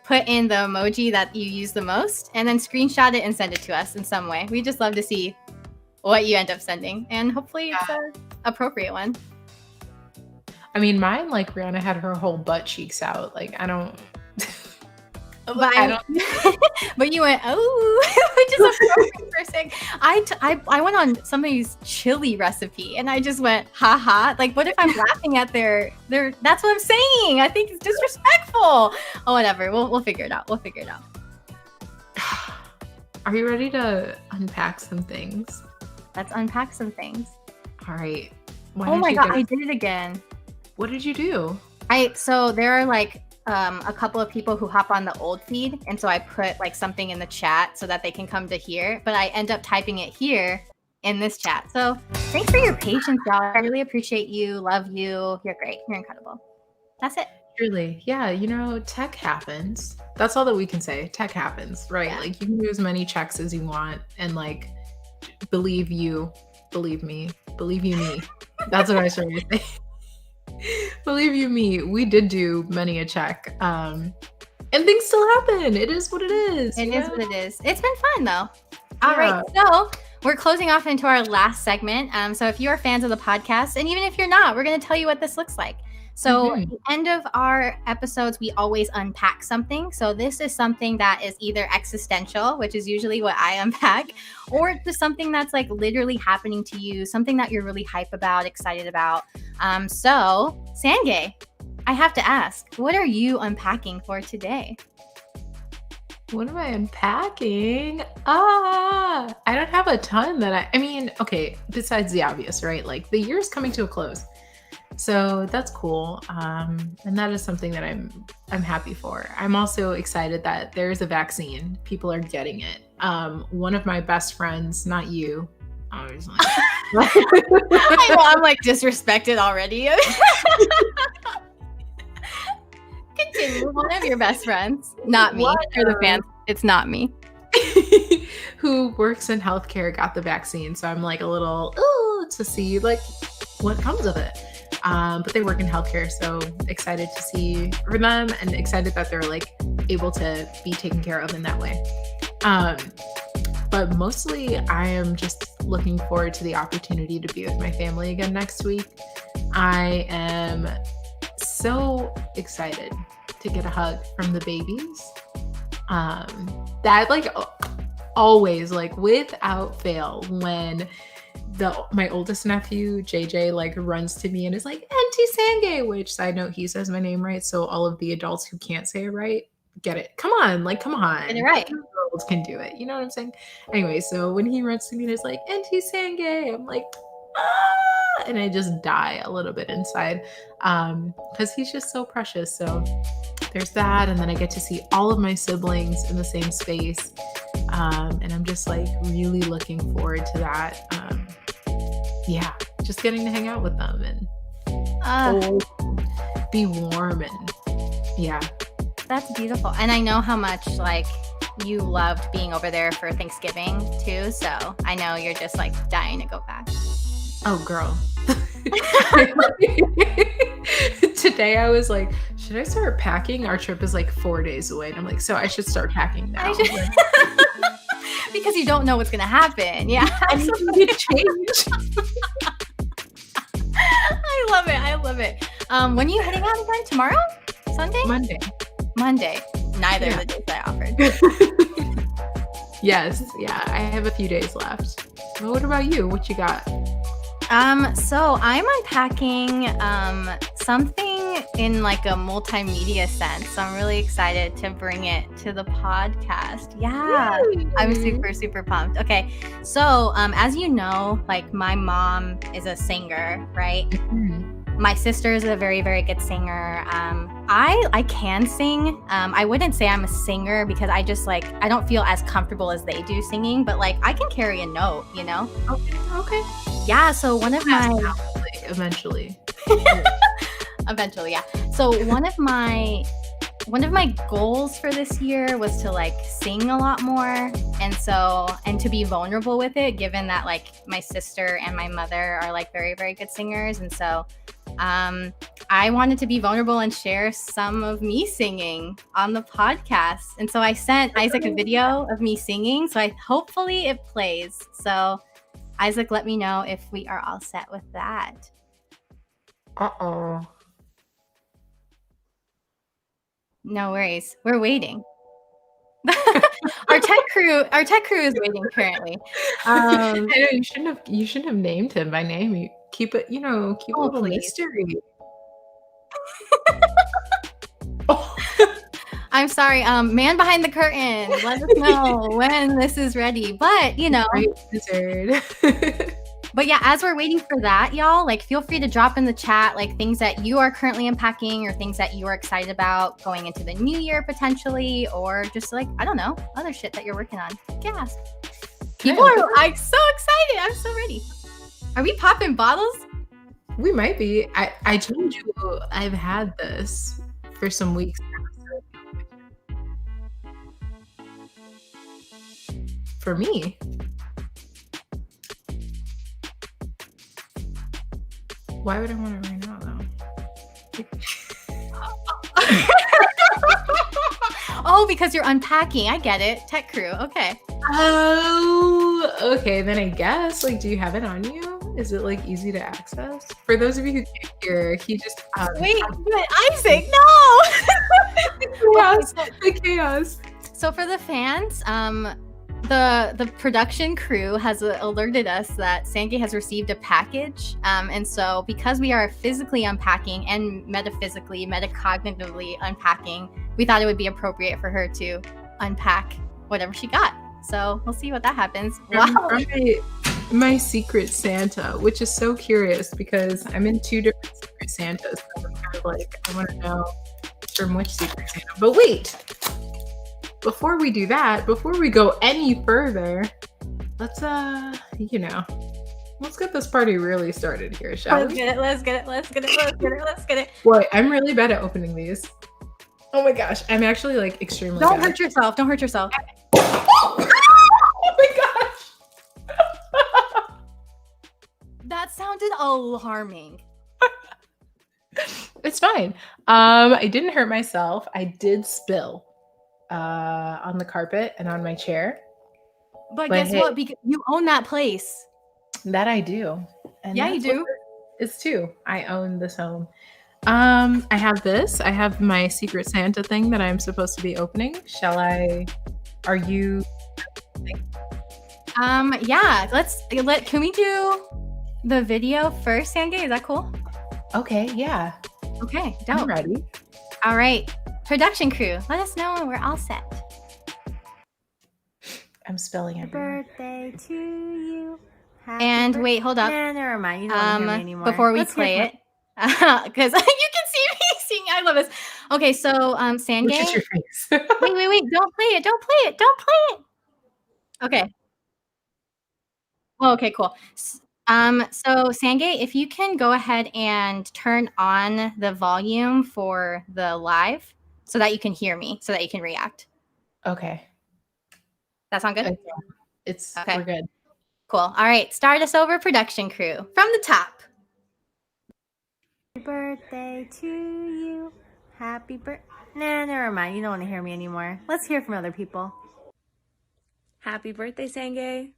put in the emoji that you use the most, and then screenshot it and send it to us in some way. We just love to see what you end up sending, and hopefully it's an appropriate one. I mean, mine, like, Rihanna had her whole butt cheeks out. Like, I don't... But you went, oh, which is appropriate for a sec. I went on somebody's chili recipe and I just went, haha. Like, what if I'm laughing at their that's what I'm saying. I think it's disrespectful. Oh, whatever. We'll figure it out. Are you ready to unpack some things? Let's unpack some things. All right. Oh my God, I did it again. What did you do? So there are like a couple of people who hop on the old feed, and so I put like something in the chat so that they can come to here, but I end up typing it here in this chat. So thanks for your patience, y'all. I really appreciate you. Love you. You're great. You're incredible. That's it. Truly. Yeah, you know, tech happens. That's all that we can say. Tech happens, right? Yeah. Like, you can do as many checks as you want, and like, believe you, believe me, believe you me. That's what I started to say. Believe you me, we did do many a check. And things still happen. It is what it is. It is what it is. It's been fun though. All right. So we're closing off into our last segment. So if you are fans of the podcast, and even if you're not, we're going to tell you what this looks like. So at the end of our episodes, we always unpack something. So this is something that is either existential, which is usually what I unpack, or just something that's like literally happening to you, something that you're really hype about, excited about. So Sangay, I have to ask, what are you unpacking for today? What am I unpacking? I don't have a ton that I mean, okay, besides the obvious, right? Like, the year's coming to a close. So that's cool. And that is something that I'm happy for. I'm also excited that there's a vaccine. People are getting it. One of my best friends, not you, obviously. I know, I'm like disrespected already. Continue. One of your best friends, not me. For the fans, it's not me. Who works in healthcare got the vaccine. So I'm like a little, to see like what comes of it. But they work in healthcare, so excited to see for them and excited that they're like able to be taken care of in that way. But mostly I am just looking forward to the opportunity to be with my family again next week. I am so excited to get a hug from the babies. That like always, like without fail, when my oldest nephew JJ like runs to me and is like, Auntie Sangay, which, side note, he says my name right, so all of the adults who can't say it right get it. Come on. Get it right. Adults can do it. You know what I'm saying? Anyway, so when he runs to me and is like, Auntie Sangay, I'm like, and I just die a little bit inside because he's just so precious. So there's that. And then I get to see all of my siblings in the same space. And I'm just like really looking forward to that. Yeah, just getting to hang out with them and be warm and yeah. That's beautiful. And I know how much like you loved being over there for Thanksgiving too. So I know you're just like dying to go back. Oh, girl. Today I was like, should I start packing? Our trip is like 4 days away. And I'm like, so I should start packing now. Because you don't know what's going to happen. Yeah. I need to change. I love it. I love it. When are you heading out again? Tomorrow? Sunday? Monday. Neither of the days I offered. Yes. Yeah. I have a few days left. Well, what about you? What you got? So I'm unpacking something in like a multimedia sense. So I'm really excited to bring it to the podcast. Yeah. Yay. I'm super, super pumped. Okay. So as you know, like my mom is a singer, right? Mm-hmm. My sister is a very, very good singer. I can sing. I wouldn't say I'm a singer because I just like, I don't feel as comfortable as they do singing, but like I can carry a note, you know? Okay. Yeah. So one of my... Eventually. Eventually, yeah. So one of my goals for this year was to like sing a lot more and to be vulnerable with it, given that like my sister and my mother are like very, very good singers. And so I wanted to be vulnerable and share some of me singing on the podcast. And so I sent Isaac a video of me singing. So hopefully it plays. So Isaac, let me know if we are all set with that. Uh-oh. No worries. We're waiting. Our tech crew is waiting currently. I know you shouldn't have named him by name. You keep it, keep a little mystery. I'm sorry. Man behind the curtain. Let us know when this is ready. But But yeah, as we're waiting for that, y'all, like feel free to drop in the chat, like things that you are currently unpacking or things that you are excited about going into the new year potentially, or just like, I don't know, other shit that you're working on. Gasp. People are like so excited. I'm so ready. Are we popping bottles? We might be. I told you I've had this for some weeks now. For me. Why would I want it right now, though? Oh, because you're unpacking. I get it. Tech crew. Okay. Oh, okay. Then I guess, like, do you have it on you? Is it, like, easy to access? For those of you who can't hear, he just... Wait, but Isaac, no! The chaos. So for the fans, the production crew has alerted us that Sange has received a package. And so because we are physically unpacking and metacognitively unpacking, we thought it would be appropriate for her to unpack whatever she got. So we'll see what that happens. Wow. My Secret Santa, which is so curious because I'm in 2 different Secret Santas. So I'm kind of like, I want to know from which Secret Santa. But wait. Before we do that, before we go any further, let's get this party really started here, shall we? Let's get it. Boy, I'm really bad at opening these. Oh my gosh, I'm actually like extremely Don't hurt yourself. Oh my gosh. That sounded alarming. It's fine. I didn't hurt myself. I did spill on the carpet and on my chair. But guess what? Because you own that place. That I do. And yeah, you do. It's too. I own this home. I have this. I have my Secret Santa thing that I'm supposed to be opening. Are you? Yeah. Can we do the video first, Sange? Is that cool? Okay. Yeah. Okay. I'm ready. All right. Production crew, let us know when we're all set. I'm spelling everywhere. Birthday to you. And wait, hold up. Nah, never mind. You don't want to hear me anymore. Before we Let's hear play from- it, because you can see me singing. I love this. Okay, so Sangay. Look at your face. Wait. Don't play it. Don't play it. Don't play it. Okay. Oh, okay, cool. So Sangay, if you can go ahead and turn on the volume for the live so that you can hear me, so that you can react. Okay. That sound good? It's Okay. We're good. Cool. All right, start us over, production crew. From the top. Happy birthday to you. Happy birthday. Nah, never mind. You don't want to hear me anymore. Let's hear from other people. Happy birthday, Sangay.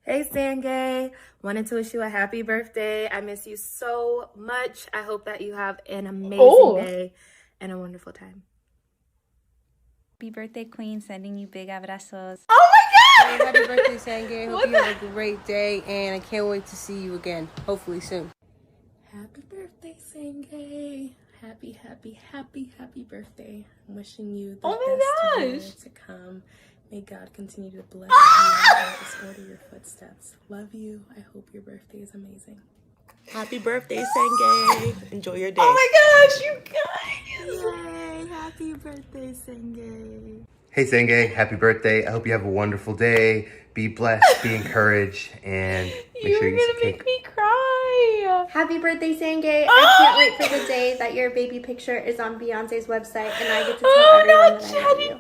Hey Sangay, wanted to wish you a happy birthday. I miss you so much. I hope that you have an amazing day and a wonderful time. Happy birthday, Queen. Sending you big abrazos. Oh my Hey, happy birthday, Sangay. Hope you have a great day, and I can't wait to see you again, hopefully soon. Happy birthday, Sangay. Happy birthday. I'm wishing you the best year to come. May God continue to bless you and just order your footsteps. Love you. I hope your birthday is amazing. Happy birthday, Sangay. Enjoy your day. Oh my gosh, you guys. Yay! Happy birthday, Sangay. Hey Sangay, happy birthday. I hope you have a wonderful day. Be blessed, be encouraged, and make sure you eat some cake. Me cry. Happy birthday, Sangay. I can't wait for the day that your baby picture is on Beyonce's website and I get to tell everyone that I love you.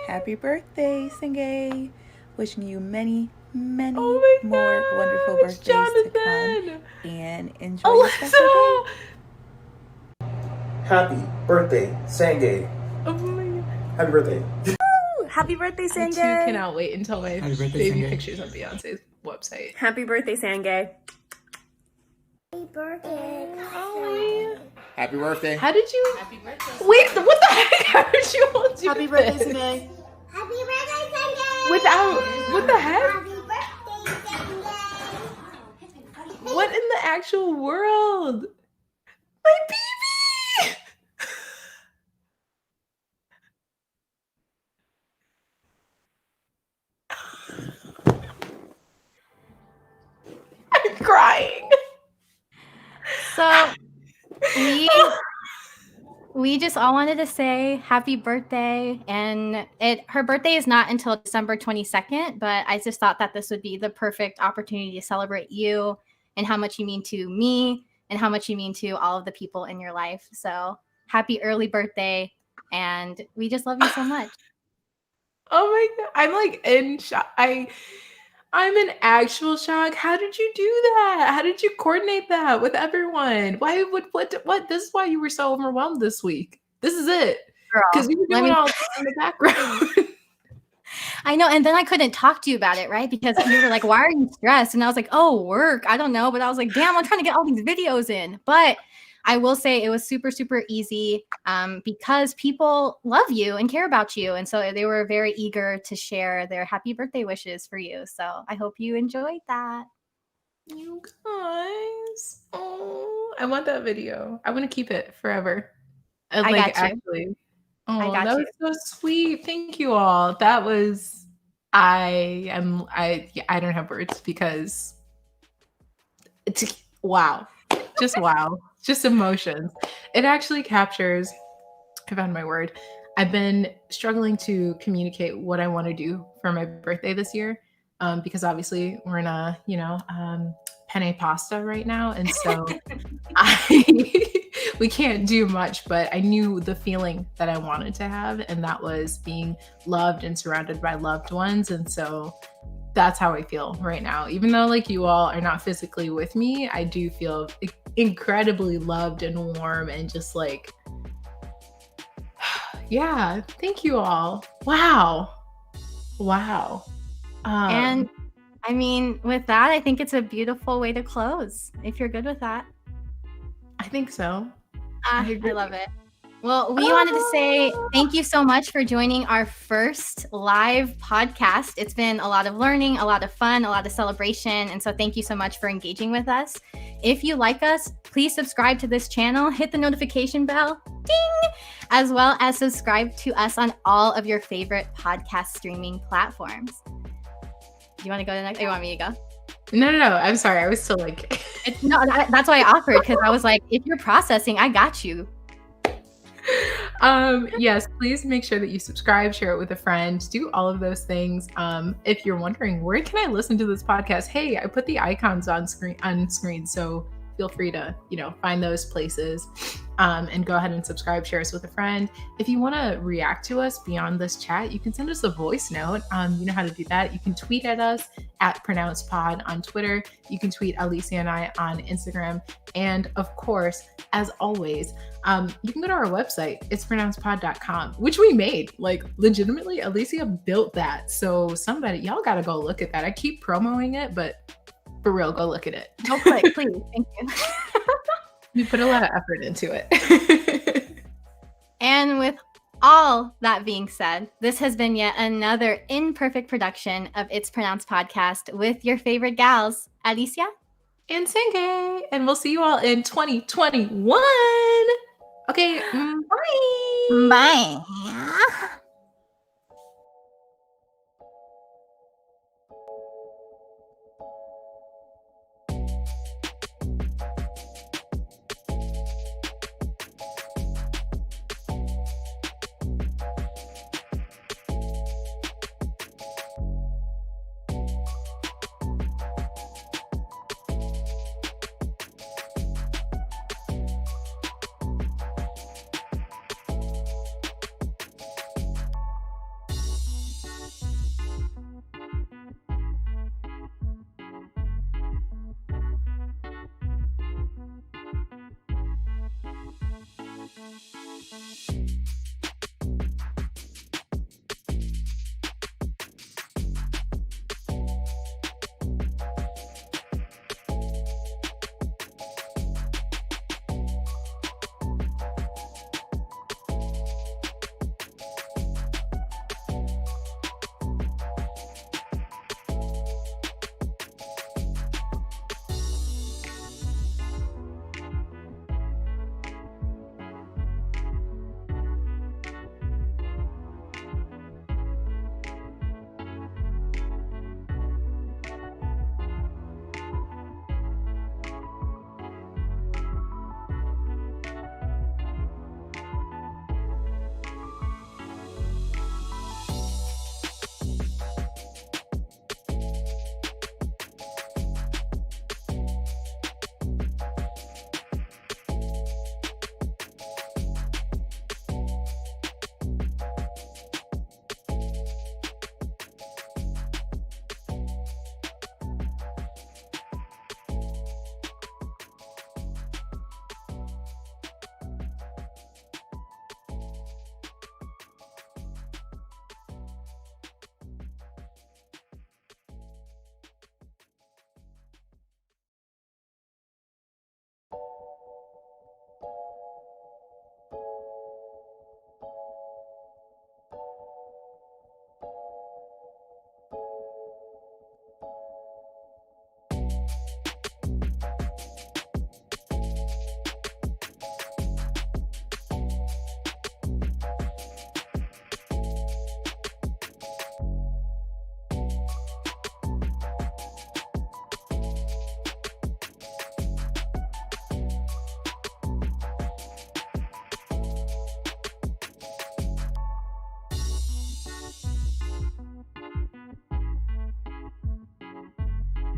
Happy birthday, Sangay. Wishing you many, many Oh my more gosh, wonderful birthdays to Jonathan. come. And enjoy your special Alyssa. day. Happy birthday, Sangay. Oh my God. Happy birthday. Happy birthday, I too Sangay. cannot wait until my Happy birthday, baby Sangay. pictures on Beyonce's website. Happy birthday, Sangay. Happy birthday. Happy birthday. How did you? Happy birthday. Wait, what the heck? How did you all do Happy birthday, this? Sangay. Happy birthday, Sangay. Without, what the heck? Happy birthday, Sangay. What in the actual world? My baby! I'm crying. So we just all wanted to say happy birthday, and her birthday is not until December 22nd, but I just thought that this would be the perfect opportunity to celebrate you and how much you mean to me and how much you mean to all of the people in your life. So happy early birthday, and we just love you so much. Oh my God. I'm like in shock. I'm in actual shock. How did you do that? How did you coordinate that with everyone? Why would what this is why you were so overwhelmed this week. This is it. Because you were doing all this in the background. I know, and then I couldn't talk to you about it, right? Because you were like, why are you stressed? And I was like, oh, work. I don't know. But I was like, damn, I'm trying to get all these videos in. But I will say it was super, super easy because people love you and care about you. And so they were very eager to share their happy birthday wishes for you. So I hope you enjoyed that. You guys. Oh, I want that video. I want to keep it forever. I Like got you. actually. Oh, I got that you. was so sweet. Thank you all. That was I don't have words because it's wow. Just wow. Just emotions. It actually captures, I found my word. I've been struggling to communicate what I want to do for my birthday this year. Because obviously we're in a, penne pasta right now. And so we can't do much, but I knew the feeling that I wanted to have, and that was being loved and surrounded by loved ones. And so that's how I feel right now. Even though like you all are not physically with me, I do feel incredibly loved and warm and just like, yeah, thank you all. Wow. And I mean, with that, I think it's a beautiful way to close. If you're good with that. I think so. I agree. love it. Well, we wanted to say thank you so much for joining our first live podcast. It's been a lot of learning, a lot of fun, a lot of celebration. And so thank you so much for engaging with us. If you like us, please subscribe to this channel, hit the notification bell, ding, as well as subscribe to us on all of your favorite podcast streaming platforms. Do you want to go to the next? Or you want me to go? No. I'm sorry. I was still like. That's why I offered, because I was like, if you're processing, I got you. Yes, please make sure that you subscribe, share it with a friend, do all of those things. If you're wondering, where can I listen to this podcast? Hey, I put the icons on screen, so feel free to, find those places, and go ahead and subscribe, share us with a friend. If you want to react to us beyond this chat, you can send us a voice note. You know how to do that. You can tweet at us at PronouncePod on Twitter. You can tweet Alicia and I on Instagram. And of course, as always, you can go to our website. It's pronouncedpod.com, which we made. Like, legitimately, Alicia built that. So y'all got to go look at that. I keep promoting it, but for real, go look at it. Go click, please. Thank you. We put a lot of effort into it. And with all that being said, this has been yet another imperfect production of It's Pronounced Podcast with your favorite gals, Alicia and Senge. And we'll see you all in 2021. Okay, bye. Bye.